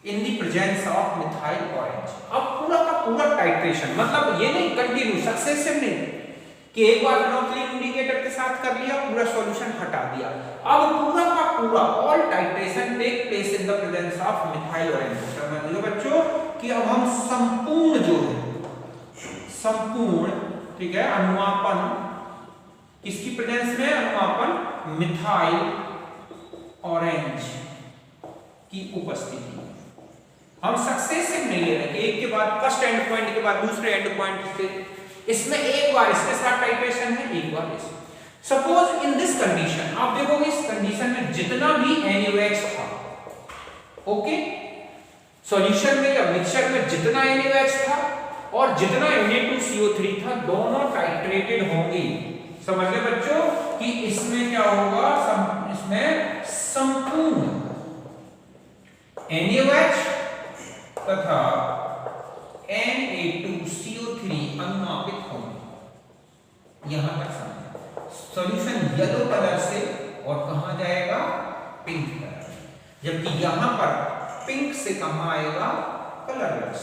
in the presence of methyl orange. अब पूरा का पूरा टाइट्रेशन, मतलब ये नहीं कंटिन्यू सक्सेसिव नहीं कि एक बार फिनोल्फथलीन इंडिकेटर के साथ कर लिया, पूरा सॉल्यूशन हटा दिया। अब पूरा का पूरा all titration take place in in the presence of methyl orange. समझ बच्चों कि अब हम संपूर्ण जो है संपूर्ण, ठीक है, अनुमापन किसकी प्रेजेंस में, अनुमापन मिथाइल ऑरेंज की उपस्थिति हम सक्सेसिव नहीं ले रहे, एक के बाद फर्स्ट एंड पॉइंट के बाद दूसरे एंड पॉइंट से, इसमें एक बार इसके साथ टाइट्रेशन है, एक बार इस। सपोज इन दिस कंडीशन आप देखोगे इस कंडीशन में जितना भी NaOH था, ओके, सॉल्यूशन में या मिक्सचर में जितना NaOH था और जितना Na2CO3 था, दोनों टाइट्रेटेड होंगे। समझ गए बच्चों कि इसमें क्या होगा, इसमें संपूर्ण NaOH तथा Na2CO3 अनुमापित होंगे। यहां तक समझ, सॉल्यूशन येलो कलर से और कहां जाएगा, पिंक कलर, जबकि यहां पर पिंक से कहां आएगा, कलरलेस।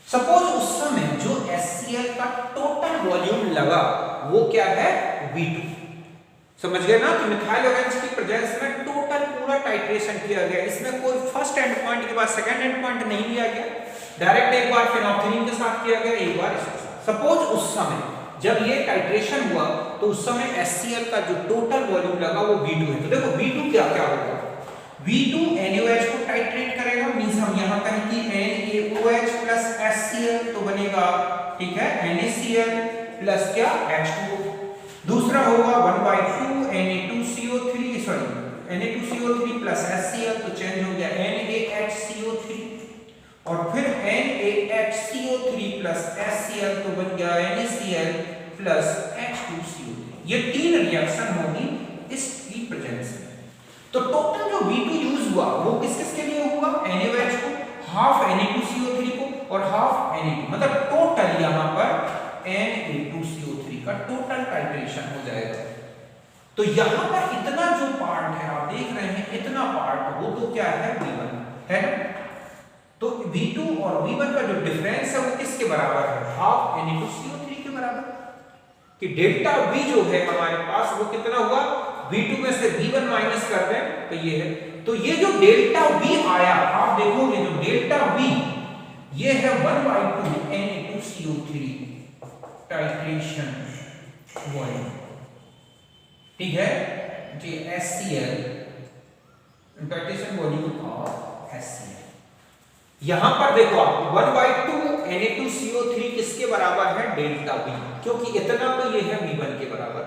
सपोज उस समय जो HCl का टोटल वॉल्यूम लगा वो क्या है, V2। समझ गए ना कि मिथाइल ऑरेंज की प्रेजेंस में टोटल पूरा टाइट्रेशन किया गया, इसमें कोई फर्स्ट एंड पॉइंट के बाद सेकंड एंड पॉइंट नहीं लिया गया, डायरेक्ट एक बार फेनोल्फथालीन के साथ किया गया, एक बार इसके साथ। सपोज उस समय जब ये टाइट्रेशन हुआ तो उस समय HCl का जो टोटल वॉल्यूम लगा वो V2 है। तो देखो V2 क्या क्या होगा, V2 NaOH को टाइट्रेट करेगा, मींस हम यहां कहें कि NaOH प्लस HCl तो बनेगा, ठीक है, NaCl प्लस क्या, H2O। दूसरा होगा 1/2 Na2CO3, sorry Na2CO3 plus HCl तो चेंज हो गया NaHCO3, और फिर NaHCO3 प्लस HCl तो बन गया NaCl प्लस H2CO3। ये तीन रिएक्शन होगी इसकी प्रेजेंस में। तो टोटल जो V2 यूज हुआ वो किस किस के लिए हुआ, NaOH को, हाफ Na2CO3 को और हाफ Na2, मतलब टोटल यहां पर Na2CO3 का टोटल टाइट्रेशन हो जाएगा। तो यहां पर इतना जो पार्ट है आप देख रहे हैं, इतना पार्ट वो तो क्या है, V1 है। तो V2 और V1 का जो डिफरेंस है वो किसके बराबर है, हाफ Na2CO3 के बराबर। कि डेल्टा V जो है हमारे पास वो कितना हुआ, V2 में से V1 माइनस कर दें तो ये है। तो ये जो डेल्टा V आया, आप देखोगे जो डेल्टा V ये है 1/2 Na2CO3 टाइट्रेशन वॉल्यूम, ठीक है जी, HCl titration volume of HCl। यहां पर देखो आप 1/2 Na2CO3 किसके बराबर है, डेल्टा V, क्योंकि इतना तो ये है V1 के बराबर।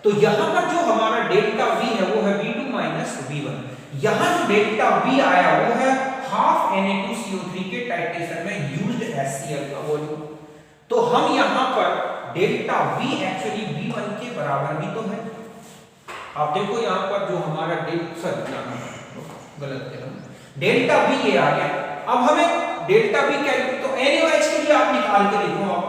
तो यहां पर जो हमारा डेल्टा V है वो है V2 माइनस V1। यहां जो डेल्टा V आया वो है हाफ Na2CO3 के टाइट्रेशन में यूज्ड HCl का वॉल्यूम। तो हम यहां पर डेल्टा V एक्चुअली V1 के बराबर भी तो है। आप देखो यहां पर जो हमारा गलत है, डेल्टा V ये आ गया। अब हमें डेल्टा V कैलकुलेट, तो NaOH के लिए आप निकाल के देखो आप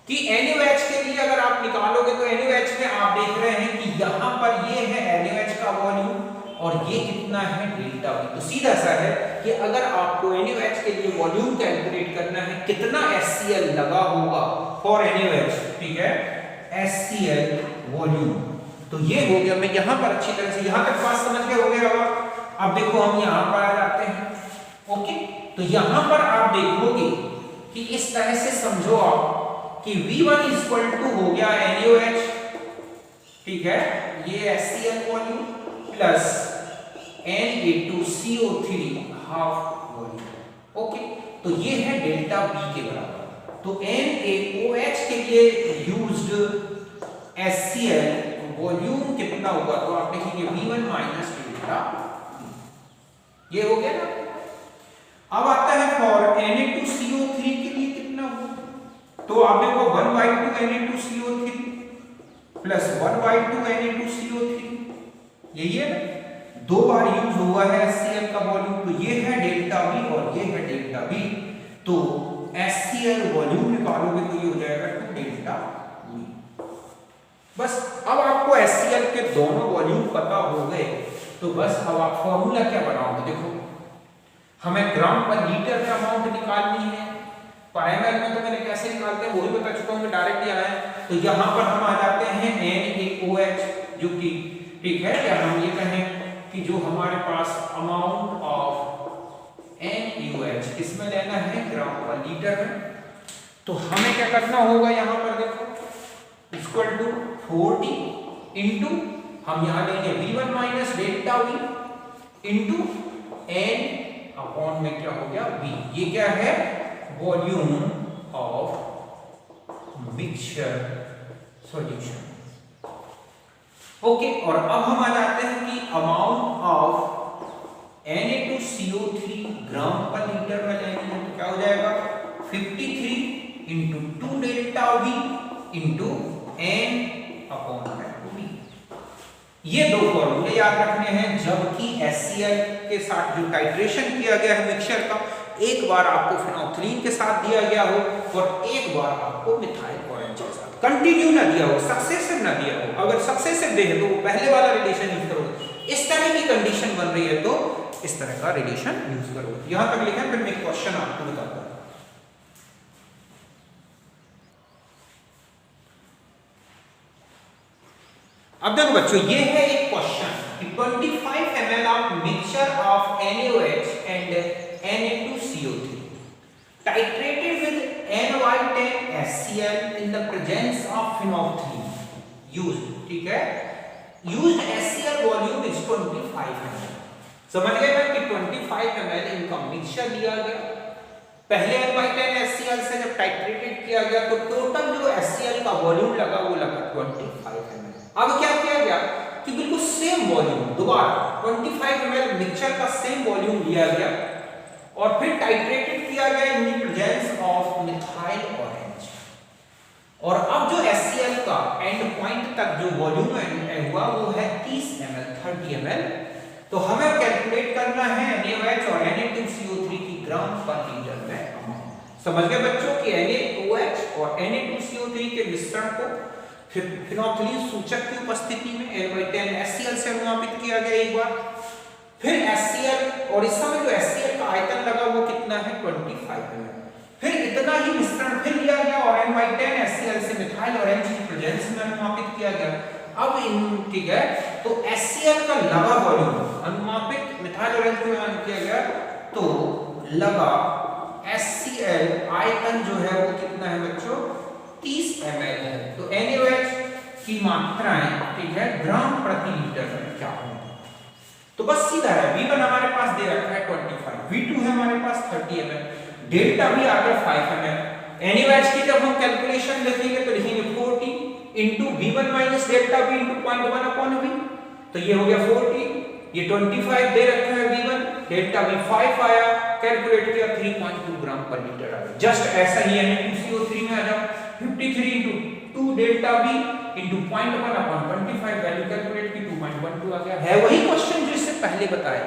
कि NaOH के लिए अगर आप निकालोगे तो NaOH में आप देख रहे हैं कि यहां पर ये है NaOH का वॉल्यूम और ये कितना है, डेल्टा V। तो सीधा सा है कि अगर आपको NaOH के लिए वॉल्यूम कैलकुलेट करना है कितना HCl लगा होगा फॉर NaOH, ठीक है, HCl वॉल्यूम, तो ये हो गया। मैं यहां पर अच्छी तरह से यहां तक बात समझ गए हो गया। अब देखो हम यहां पर आ जाते हैं, ओके। तो यहां पर आप देखोगे कि इस तरह से समझो आप कि V1 इक्वल टू हो गया NaOH, ठीक है, ये HCl volume plus Na2CO3 half volume, okay. तो ये है डेल्टा V के बराबर। तो NaOH के लिए यूज्ड HCl वॉल्यूम कितना होगा, तो आप लिखेंगे V1 माइनस डेल्टा V, ये हो गया ना। अब आता है फॉर Na2CO3 के लिए कितना होगा, तो आप देखो 1/2 Na2CO3 प्लस 1/2 Na2CO3, यही है, दो बार यूज हुआ है HCl का वॉल्यूम। तो ये है डेल्टा V और ये है डेल्टा V। तो HCl वॉल्यूम निकालोगे तो ये हो जाएगा 2 डेल्टा V। बस अब आपको HCl के दोनों वॉल्यूम पता हो गए, तो बस अब आप फॉर्मूला क्या बनाओगे। देखो हमें ग्राम पर लीटर का अमाउंट निकालनी है, पर ml में तो मैंने कैसे निकालते हैं वो भी बता चुका हूं, डायरेक्ट यहाँ है। तो यहाँ पर हम आ जाते हैं NaOH, जो कि ठीक है, क्या हम ये कहें कि जो हमारे पास अमाउंट ऑफ NaOH किसमें लेना है, ग्राम पर लीटर में। तो हमें क्या करना होगा, यहाँ पर देखो इक्वल टू 40 इंटू हम यहाँ लेंगे V1 minus delta V into N upon में क्या हो गया V। ये क्या है, volume of mixture solution. Okay, और अब हम आ जाते हैं कि amount of Na2CO3 gram per litre में लेनी है, तो क्या हो जाएगा 53 into 2 delta V into N upon V। ये दो फॉर्मूले याद रखने हैं, जबकि HCl के साथ जो टाइट्रेशन किया गया है मिक्सचर का, एक बार आपको फिनोल्फथालीन के साथ दिया गया हो और एक बार आपको मिथाइल ऑरेंज के साथ, कंटिन्यू ना दिया हो, सक्सेसिव ना दिया हो। अगर सक्सेसिव दे तो पहले वाला रिलेशन यूज करो, इस तरह की कंडीशन बन रही है तो इस तरह का रिलेशन यूज करो। यहां तक लिखा है, फिर मैं क्वेश्चन आपको बताता हूं। अब देखो बच्चों, ये है एक क्वेश्चन कि 25 ml of mixture of NaOH and Na2CO3 titrated with NY10HCl in the presence of phenolphthalein used, ठीक है, used HCl volume is 25 ml। समझ गए ना कि 25 ml इनका मिक्सचर दिया गया, पहले NY10HCl से जब टाइट्रेटेड किया गया तो टोटल जो HCl का वॉल्यूम लगा वो लगा 25 ml। अब क्या किया गया कि बिल्कुल सेम वॉल्यूम दोबारा 25 ml मिक्सचर का सेम वॉल्यूम लिया गया और फिर टाइट्रेटेड किया गया इन the presence of methyl orange. और अब जो HCl का एंड पॉइंट तक जो वॉल्यूम हुआ वो है 30 ml 30 ml। तो हमें कैलकुलेट करना है NaOH और Na2CO3 की ग्राम पर लीटर में अमाउंट। समझ गए बच्चों कि NaOH और Na2CO3 के मिश्रण को फिनोल्फथालीन सूचक की उपस्थिति में N/10HCl से अनुमापित किया गया एक बार, फिर HCl, और इस समय जो HCl का आयतन लगा वो कितना है 25 ml। फिर इतना ही मिश्रण फिर लिया गया और N/10HCl से मिथाइल ऑरेंज की प्रेजेंस में अनुमापित किया गया। अब इन, ठीक है, तो HCl का लगा वॉल्यूम अनुमापित मिथाइल ऑरेंज में किया गया तो लगा HCl आयतन जो है वो कितना है बच्चों 30 ml है। तो NaOH की मात्राएं, ठीक है, ग्राम प्रति लीटर में क्या होंगी, तो बस सीधा है, V1 हमारे पास दे रखा है 25, V2 है हमारे पास 30 ml, डेल्टा भी आ गया 5 ml। NaOH की जब हम कैलकुलेशन लिखेंगे तो लिखेंगे 40 into V1 minus delta V into 0.1 upon V, तो ये हो गया 40, ये 25 दे रखा है V1, डेल्टा V 5 आया, कैलकुलेट किया 3.2 ग्राम पर लीटर आ गया। जस्ट ऐसा ही Na2CO3 में आ जाओ 53 into 2 delta V into 0.1 upon 25, value calculate की 2.12 आ गया। है वही क्वेश्चन जो इससे पहले बताया,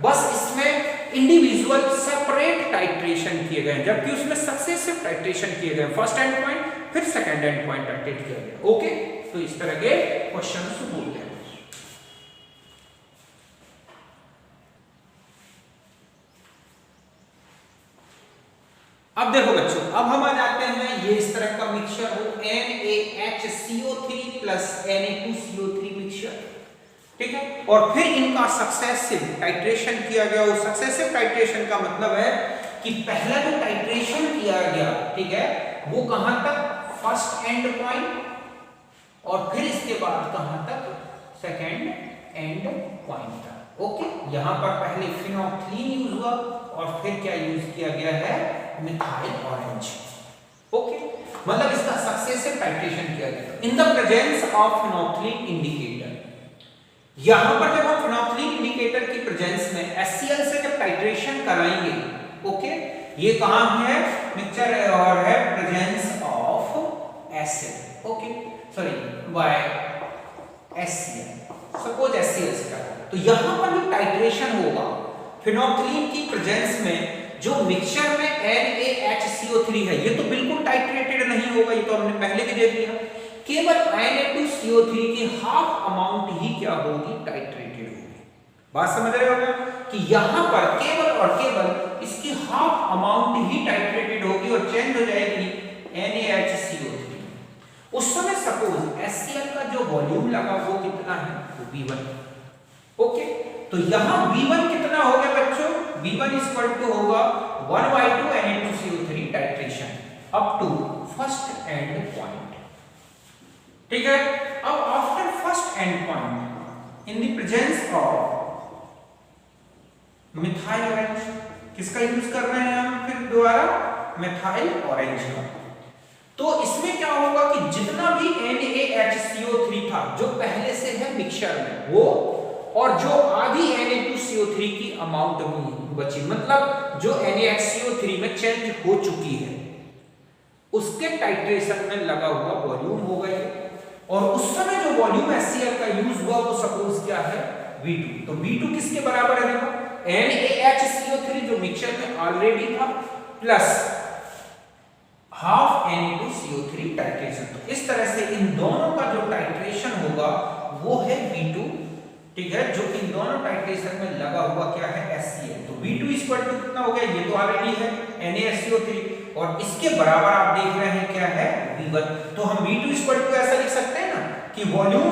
बस इसमें इंडिविजुअल सेपरेट टाइट्रेशन किए गए, जबकि उसमें सक्सेसिव टाइट्रेशन किए गए, फर्स्ट एंड पॉइंट फिर सेकंड एंड पॉइंट टाइट्रेट किया गया। ओके, तो इस तरह के क्वेश्चन को बोलते हैं। अब देखो बच्चों, अब हम आ जाते हैं, ये इस तरह का मिक्सचर हो NaHCO3 प्लस Na2CO3 मिक्सचर, ठीक है, और फिर इनका सक्सेसिव टाइट्रेशन किया गया। वो सक्सेसिव टाइट्रेशन का मतलब है कि पहला जो टाइट्रेशन किया गया, ठीक है, वो कहां तक, फर्स्ट एंड पॉइंट, और फिर इसके बाद कहां तक, सेकंड एंड पॉइंट तक। ओके, यहां पर पहले फिनोल्फथालीन यूज हुआ और फिर क्या यूज किया गया है, मिथाइल ऑरेंज। ओके, मतलब इसका सक्सेसिव टाइट्रेशन किया गया इन the presence of phenolphthalein indicator. यहां पर जब हम फिनोल्फथालीन इंडिकेटर की प्रेजेंस में HCl से जब टाइट्रेशन कराएंगे, ओके, ये कहां है, मिक्सचर है और है presence of acid, okay, sorry by HCl, suppose HCl से करा, तो यहां पर जो टाइट्रेशन होगा फिनोल्फथालीन की प्रेजेंस में, जो मिक्सचर में NaHCO3 है, ये तो बिल्कुल टाइट्रेटेड नहीं होगा, ये तो हमने पहले भी देख लिया, केवल Na2CO3 की हाफ अमाउंट ही क्या होगी, टाइट्रेटेड होगी। बात समझ रहे हो कि यहां पर केवल और केवल इसकी हाफ अमाउंट ही टाइट्रेटेड होगी और चेंज हो जाएगी NaHCO3। उस समय सपोज HCl का जो वॉल्यूम लगा वो कितना है, वो V1। ओके, तो यहां V1 कितना हो गया बच्चों? V1 इक्वल टू होगा 1/2 Na2CO3 titration up to first end point. ठीक है, अब after first end point in the presence of methyl orange, किसका यूज कर रहे हैं हम फिर दोबारा? मिथाइल ऑरेंज का। तो इसमें क्या होगा कि जितना भी NaHCO3 था जो पहले से है मिक्सचर में वो, और जो आधी Na2CO3 की अमाउंट में बची, मतलब जो NaHCO3 में चेंज हो चुकी है, उसके टाइट्रेशन में लगा हुआ वॉल्यूम हो गए। और उस समय जो वॉल्यूम HCl का यूज हुआ वो सपोज क्या है? V2। तो V2 किसके बराबर है? देखो NaHCO3 जो मिक्सचर में ऑलरेडी था प्लस हाफ Na2CO3 टाइट्रेशन। तो इस तरह से इन दोनों का जो टाइट्रेशन होगा वो है V2। ठीक है, जो इन दोनों टाइट्रेशन में लगा हुआ क्या है? HCl। तो V2 इक्वल टू कितना हो गया? ये तो ऑलरेडी है NaHCO3, और इसके बराबर आप देख रहे हैं क्या है? V1। तो हम V2 इक्वल टू ऐसा लिख सकते हैं ना कि वॉल्यूम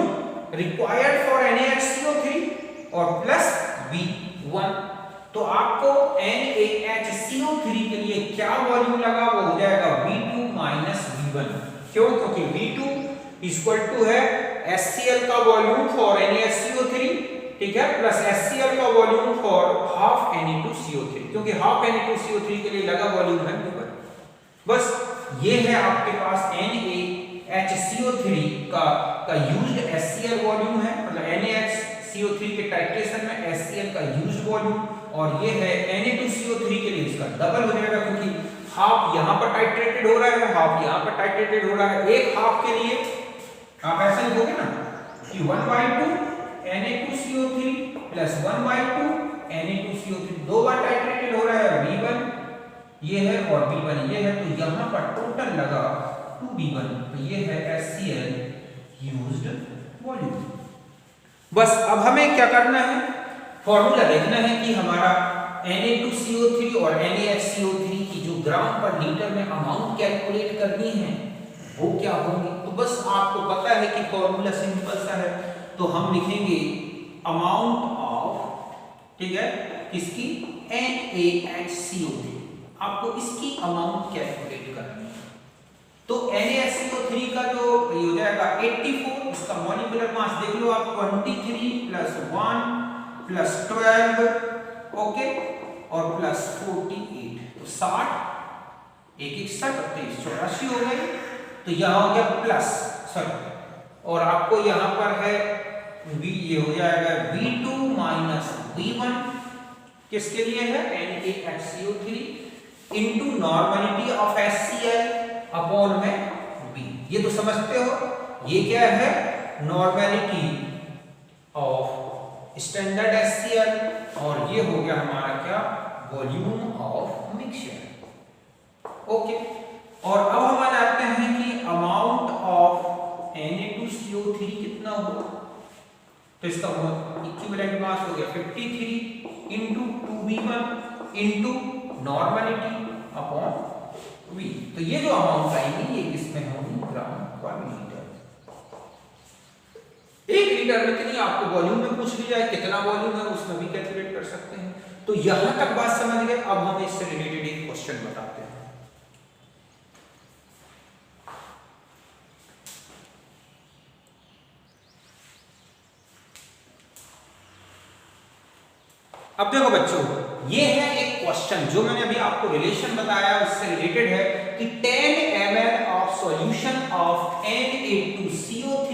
रिक्वायर्ड फॉर NaHCO3 और प्लस V1। तो आपको NaHCO3 के लिए क्या वॉल्यूम लगा? वो हो जाएगा V2 माइनस V1। क्यों? क्योंकि V2 इक्वल टू है HCl का वॉल्यूम फॉर NaHCO3, ठीक है, प्लस HCl का वॉल्यूम फॉर हाफ Na2CO3, क्योंकि हाफ Na2CO3 के लिए लगा वॉल्यूम है V1। बस ये है आपके पास NaHCO3 का यूज्ड HCl वॉल्यूम है, मतलब NaHCO3 के टाइट्रेशन में HCl का यूज्ड वॉल्यूम, और ये है Na2CO3 के लिए इसका डबल हो जाएगा, क्योंकि हाफ यहां पर टाइट्रेटेड हो रहा है, हाफ यहां पर टाइट्रेटेड हो रहा है। एक हाफ के लिए आप ऐसा लिखोगे ना कि 1/2 Na2CO3 प्लस 1/2 Na2CO3, दो बार टाइट्रेटेड हो रहा है। V1 ये है और V1 ये है, तो यहां पर टोटल लगा 2V1। तो ये है HCl यूज्ड वॉल्यूम। बस अब हमें क्या करना है? फॉर्मूला देखना है कि हमारा Na2CO3 और NaHCO3 की जो ग्राम पर लीटर में अमाउंट कैलकुलेट करनी है वो क्या होंगी। तो बस आपको पता है कि फॉर्मूला सिंपल सा है, तो हम लिखेंगे अमाउंट ऑफ, ठीक है, किसकी? NaHCO3। आपको इसकी अमाउंट कैलकुलेट करनी है। तो NaHCO3 का जो हो जाएगा 84, इसका मॉलिक्यूलर मास देख लो आप, 23 प्लस 1 प्लस 12, ओके, और प्लस 48, तो 60, 61, 84 हो गए। तो यहां हो गया प्लस, सॉरी, और आपको यहां पर है V, ये हो जाएगा V2 माइनस V1, किसके लिए है? NaHCO3 into normality of HCl upon में V। ये तो समझते हो, ये क्या है? नॉर्मलिटी ऑफ स्टैंडर्ड HCl, और ये हो गया हमारा क्या? Volume of mixture. ओके, और अब हम आ जाते हैं कि अमाउंट ऑफ Na2CO3 कितना होगा। तो इसका इक्विवेलेंट मास हो गया 53 into 2V1 into normality upon V। तो ये जो अमाउंट आएगी ये किसमें होगी? ग्राम पर लीटर। एक लीटर में कितनी आपको वॉल्यूम में पूछ लिया है, कितना वॉल्यूम है उसमें भी कैलकुलेट कर सकते हैं। तो यहां तक बात समझ गए। अब हम इससे रिलेटेड एक क्वेश्चन बताते हैं। अब देखो बच्चों, ये है एक क्वेश्चन जो मैंने अभी आपको रिलेशन बताया उससे रिलेटेड है कि 10 ml of solution of Na2CO3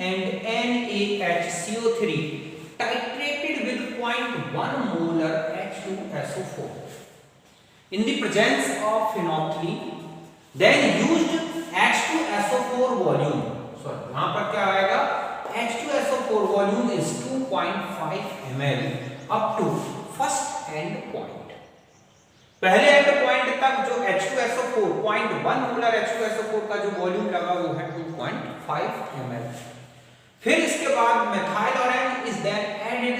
and NaHCO3 titrated with 0.1 molar H2SO4 in the presence of phenolphthalein, then used H2SO4 volume, sorry, वहां पर क्या आएगा? H2SO4 volume is 2.5 ml up to first end point। पहले and point तक जो H2SO4 0.1 molar H2SO4 का जो volume लगा वो है 2.5 ml। फिर इसके बाद methyl orange is then added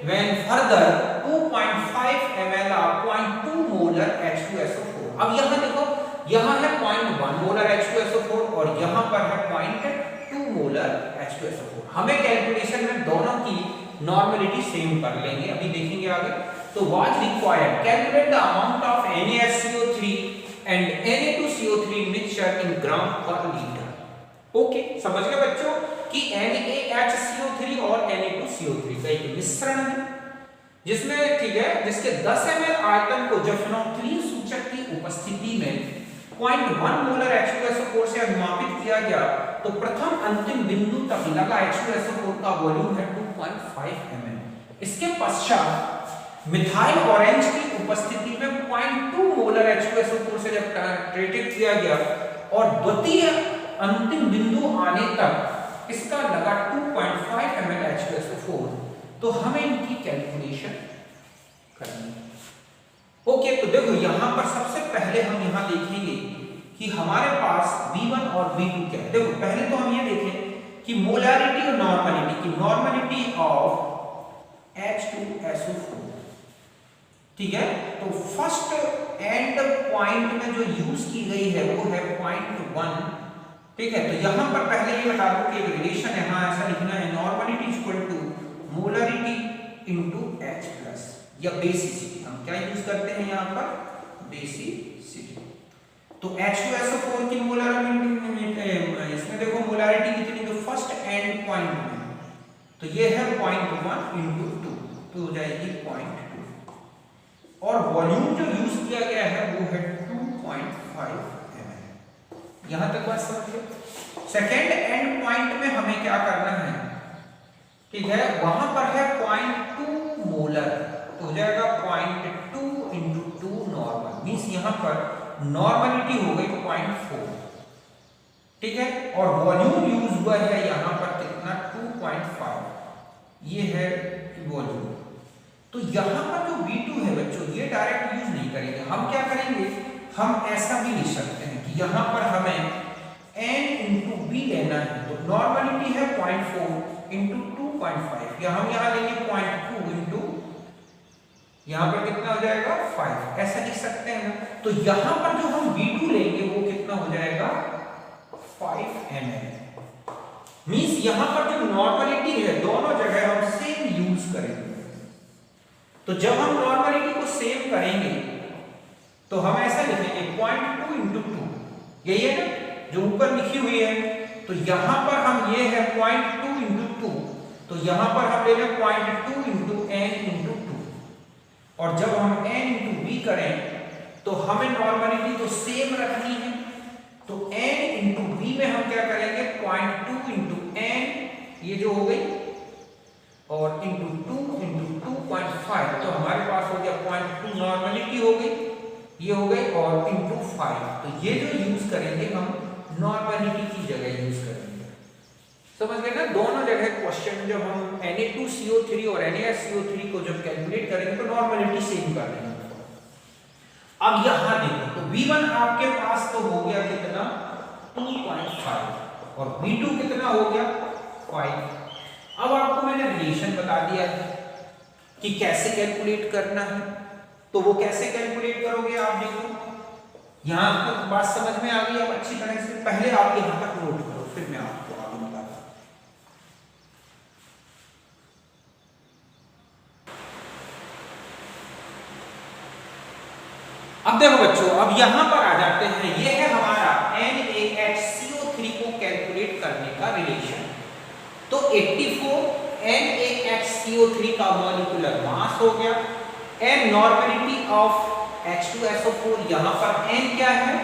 when further 2.5 ml or 0.2 molar H2SO4। अब यहां देखो, यहां है 0.1 मोलर H2SO4 और यहां पर है 0.2 मोलर H2SO4। हमें कैलकुलेशन में दोनों की नॉर्मेलिटी सेम कर लेंगे, अभी देखेंगे आगे। तो was required calculate the amount of NaSCO3 and Na2CO3 mixture in gram per litre. Okay, समझ गए बच्चों कि NaHCO3 और Na2CO3 का एक मिश्रण है जिसमें, ठीक है, जिसके 10 ml आयतन को जब फेनोल्फथालीन सूचक की उपस्थिति में 0.1 मोलर H2SO4 से अनुमापित किया गया तो प्रथम अंतिम बिंदु तक लगा H2SO4 का वॉल्यूम है 2.5 ml। इसके पश्चात मिथाइल ऑरेंज की उपस्थिति में 0.2 मोलर H2SO4 से जब ट्रीटेड किया गया और द्वितीय अंतिम बिंदु आने तक इसका लगा 2.5 ml H2SO4, तो हमें इनकी कैलकुलेशन करनी है। ओके, तो देखो यहां पर सबसे पहले हम यहां देखेंगे कि हमारे पास V1 और V2 क्या है। देखो पहले तो हम ये देखें कि मोलारिटी और नॉर्मलिटी की, नॉर्मलिटी ऑफ H2SO4, ठीक है। तो फर्स्ट एंड पॉइंट में जो यूज की गई है वो है 0.1, ठीक है। तो यहां पर पहले ये बता दूं कि एक रिलेशन है, हाँ ऐसा लिखना है, normality equal to molarity into H plus या बेसिसिटी। हम क्या यूज करते हैं यहां पर, बेसिसिटी। तो H2SO4 की मोलारिटी, इसमें देखो मोलारिटी कितनी, तो फर्स्ट एंड पॉइंट में, तो ये है 0.1 इनटू 2, तो हो जाएगी 0.2, और वॉल्यूम जो यूज किया गया है वो है 2.5 ml। यहां तक बात समझ लो। सेकेंड एंड पॉइंट में हमें क्या करना है, ठीक है, वहां पर है 0.2 मोलर, तो हो जाएगा 0.2 इंटू 2 नॉर्मल, मीन्स यहां पर नॉर्मलिटी हो गई 0.4, ठीक है, और वॉल्यूम यूज हुआ है यहां पर कितना, 2.5, ये है वॉल्यूम। तो यहां पर जो V2 है बच्चों, ये डायरेक्ट यूज नहीं करेंगे, हम क्या करेंगे, हम ऐसा भी लिख सकते हैं कि यहां पर हमें N इंटू B लेना है, तो नॉर्मलिटी है 0.4 इंटू 2.5, या हम यहां लेंगे 0.2 इंटू, यहां पर कितना हो जाएगा 5, ऐसा लिख सकते हैं ना। तो यहां पर जो हम V2 लेंगे वो कितना हो जाएगा 5 ml, मींस यहां पर जो नॉर्मलिटी है दोनों जगह हम सेम यूज करेंगे। तो जब हम नॉर्मलिटी को सेम करेंगे तो हम ऐसा लिखेंगे 0.2 इंटू 2, यही है ना जो ऊपर लिखी हुई है, तो यहां पर हम ये है 0.2 इंटू 2, तो यहां पर हम ले लें 0.2 इंटू N इंटू 2, और जब हम N इंटू B करें तो हमें नॉर्मलिटी तो सेम रखनी है, तो N इंटू B में हम क्या करेंगे 0.2 इंटू N, ये जो हो गई, और इंटू 2 इंटू 2.5, तो हमारे पास हो गया 0.2 नॉर्मलिटी हो गई, ये हो गई, और इंटू 5, तो ये जो यूज करेंगे हम नॉर्मलिटी की जगह यूज करेंगे। समझ गए ना, दोनों जगह क्वेश्चन जब हम Na2CO3 और NaSCO3 को जब कैलकुलेट करेंगे तो नॉर्मलिटी सेम कर देंगे। अब यहां देखो, तो V1 आपके पास तो हो गया कितना 2.5 और V2 कितना हो गया 5। अब आपको मैंने रिलेशन बता दिया है कि कैसे कैलकुलेट करना है, तो वो कैसे कैलकुलेट करोगे आप देखो, यहां आपको बात समझ में आ गई अब अच्छी तरह से। पहले आप यहां तक नोट करो, फिर मैं आपको आगे बताता हूं। अब देखो बच्चों, अब यहां पर आ जाते हैं, ये है हमारा NaHCO3 को कैलकुलेट करने का रिलेशन। तो 84 NaHCO3 का मॉलिक्यूलर मास हो गया, N नॉर्मलिटी ऑफ H2SO4, यहां पर N क्या है,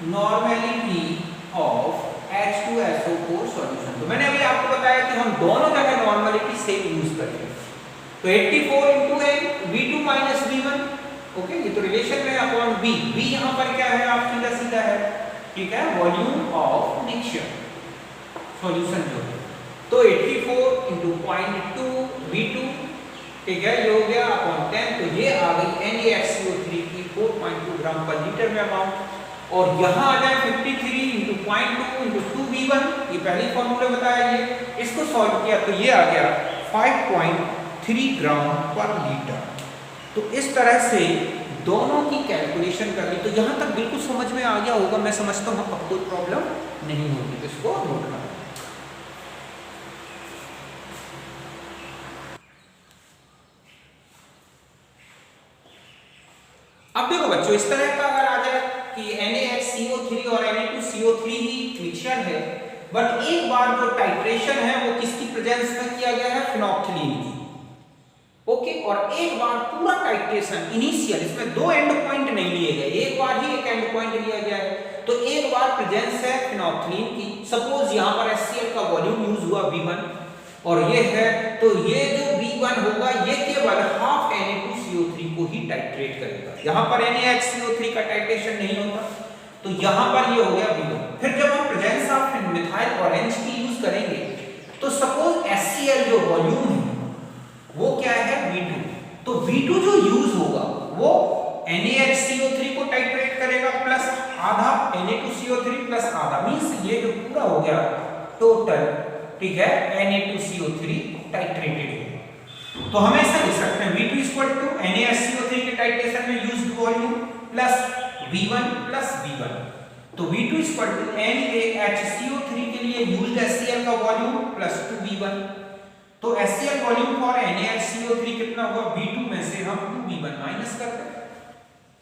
नॉर्मलिटी ऑफ H2SO4 सॉल्यूशन। तो मैंने अभी आपको बताया कि हम दोनों जगह नॉर्मलिटी सेम यूज करेंगे, तो 84 into N, V2 minus V1, okay, ये तो रिलेशन में अपॉन B, B यहां पर क्या है, आप सीधा सीधा है, ठीक है, वॉल्यूम ऑफ मिक्सचर सॉल्यूशन जो है, तो 84 इंटू 0.2 V2, ठीक है, ये हो गया अपॉन 10, तो ये आ गई NaHCO3 की 4.2 ग्राम पर लीटर में अमाउंट, और यहां आ जाए 53 इंटू 0.2 इंटू 2V1, ये पहले फॉर्मूला बताया, ये इसको सॉल्व किया तो ये आ गया 5.3 ग्राम पर लीटर। तो इस तरह से दोनों की कैलकुलेशन कर ली, तो यहां तक बिल्कुल समझ में आ गया होगा, मैं समझता हूं अब कोई प्रॉब्लम नहीं होगी, तो इसको नोट करना। अब देखो बच्चों, इस तरह का अगर आ जाए कि NaHCO3 और Na2CO3 ही मिक्सचर है, बट एक बार जो टाइट्रेशन है वो किसकी प्रेजेंस में किया गया है, फिनोप्थलीन की। ओके, और एक बार पूरा टाइट्रेशन इनिशियल, इसमें दो एंड पॉइंट नहीं लिए गए, एक बार ही एक एंड पॉइंट लिया गया है। तो एक बार प्रेजेंस है फिनोप्थलीन की, सपोज यहां पर HCl का वॉल्यूम यूज हुआ V1 और ये है, तो ये जो V1 होगा ये केवल हाफ Na2CO3 को ही टाइट्रेट करेगा। यहां पर NaHCO3 का टाइट्रेशन नहीं होता, तो यहां पर ये हो गया V1। फिर जब हम प्रेजेंस ऑफ मिथाइल ऑरेंज की यूज करेंगे, तो सपोज HCl जो वॉल्यूम है वो क्या है, V2। तो V2 जो यूज होगा वो NaHCO3 को टाइट्रेट करेगा प्लस आधा Na2CO3 प्लस आधा, मींस ये जो पूरा हो गया टोटल, ठीक है, Na2CO3 टाइट्रेटेड है। तो हम ऐसा लिख सकते हैं V2 इक्वल टू NaHCO3 के टाइट्रेशन में used volume plus V1 plus V1। तो V2 इक्वल टू NaHCO3 के लिए यूज्ड HCl का वॉल्यूम प्लस 2V1। तो HCl वॉल्यूम फॉर NaHCO3 कितना हुआ, V2 में से हम 2V1 माइनस करते हैं,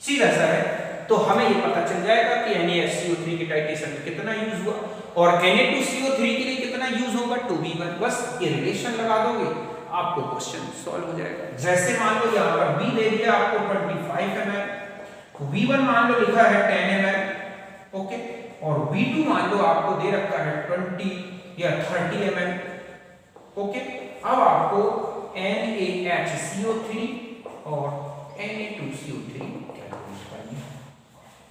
सीधा सा है। तो हमें ये पता चल जाएगा कि NaHCO3 के टाइट्रेशन में कितना यूज हुआ और Na2CO3 के लिए कितना यूज होगा, 2V1। बस ये रिलेशन लगा दोगे, आपको क्वेश्चन सॉल्व हो जाएगा। जैसे मान लो यहाँ पर B दे दिया आपको 25 ml, V1 मान लो लिखा है 10 ml, ओके, और V2 मान लो आपको दे रखा है 20 या 30 ml, ओके। अब आपको NaHCO3 और Na2CO3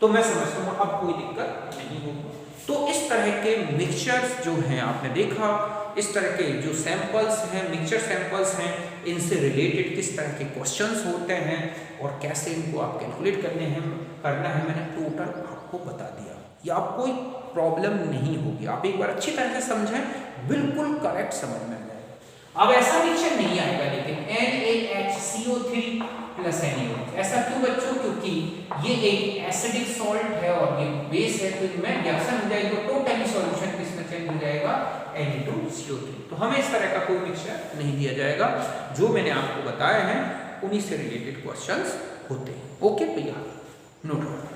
तो मैं समझता हूं अब कोई दिक्कत नहीं होगी। तो इस तरह के मिक्सचर्स जो हैं आपने देखा, इस तरह के जो सैंपल्स हैं, मिक्सचर सैंपल्स हैं, इनसे रिलेटेड किस तरह के क्वेश्चंस होते हैं और कैसे इनको आप कैलकुलेट करना है, मैंने टोटल आपको बता दिया। ये आपको कोई प्रॉब्लम नहीं होगी, आप एक बार अच्छी तरह से समझें, बिल्कुल करेक्ट समझ में आ जाएगा। अब ऐसा मिक्सचर नहीं आएगा लेकिन NaHCO3 प्लस NaOH, ऐसा क्यों बच्चों, क्योंकि ये एक एसिडिक सॉल्ट है और ये बेस है, तो इनमें रिएक्शन हो जाएगी, तो टोटली सॉल्यूशन किसमें चेंज हो जाएगा, Na2CO3। तो हमें इस तरह का कोई मिक्सचर नहीं दिया जाएगा, जो मैंने आपको बताया है उन्हीं से रिलेटेड क्वेश्चंस होते हैं। ओके भैया, नोट करो।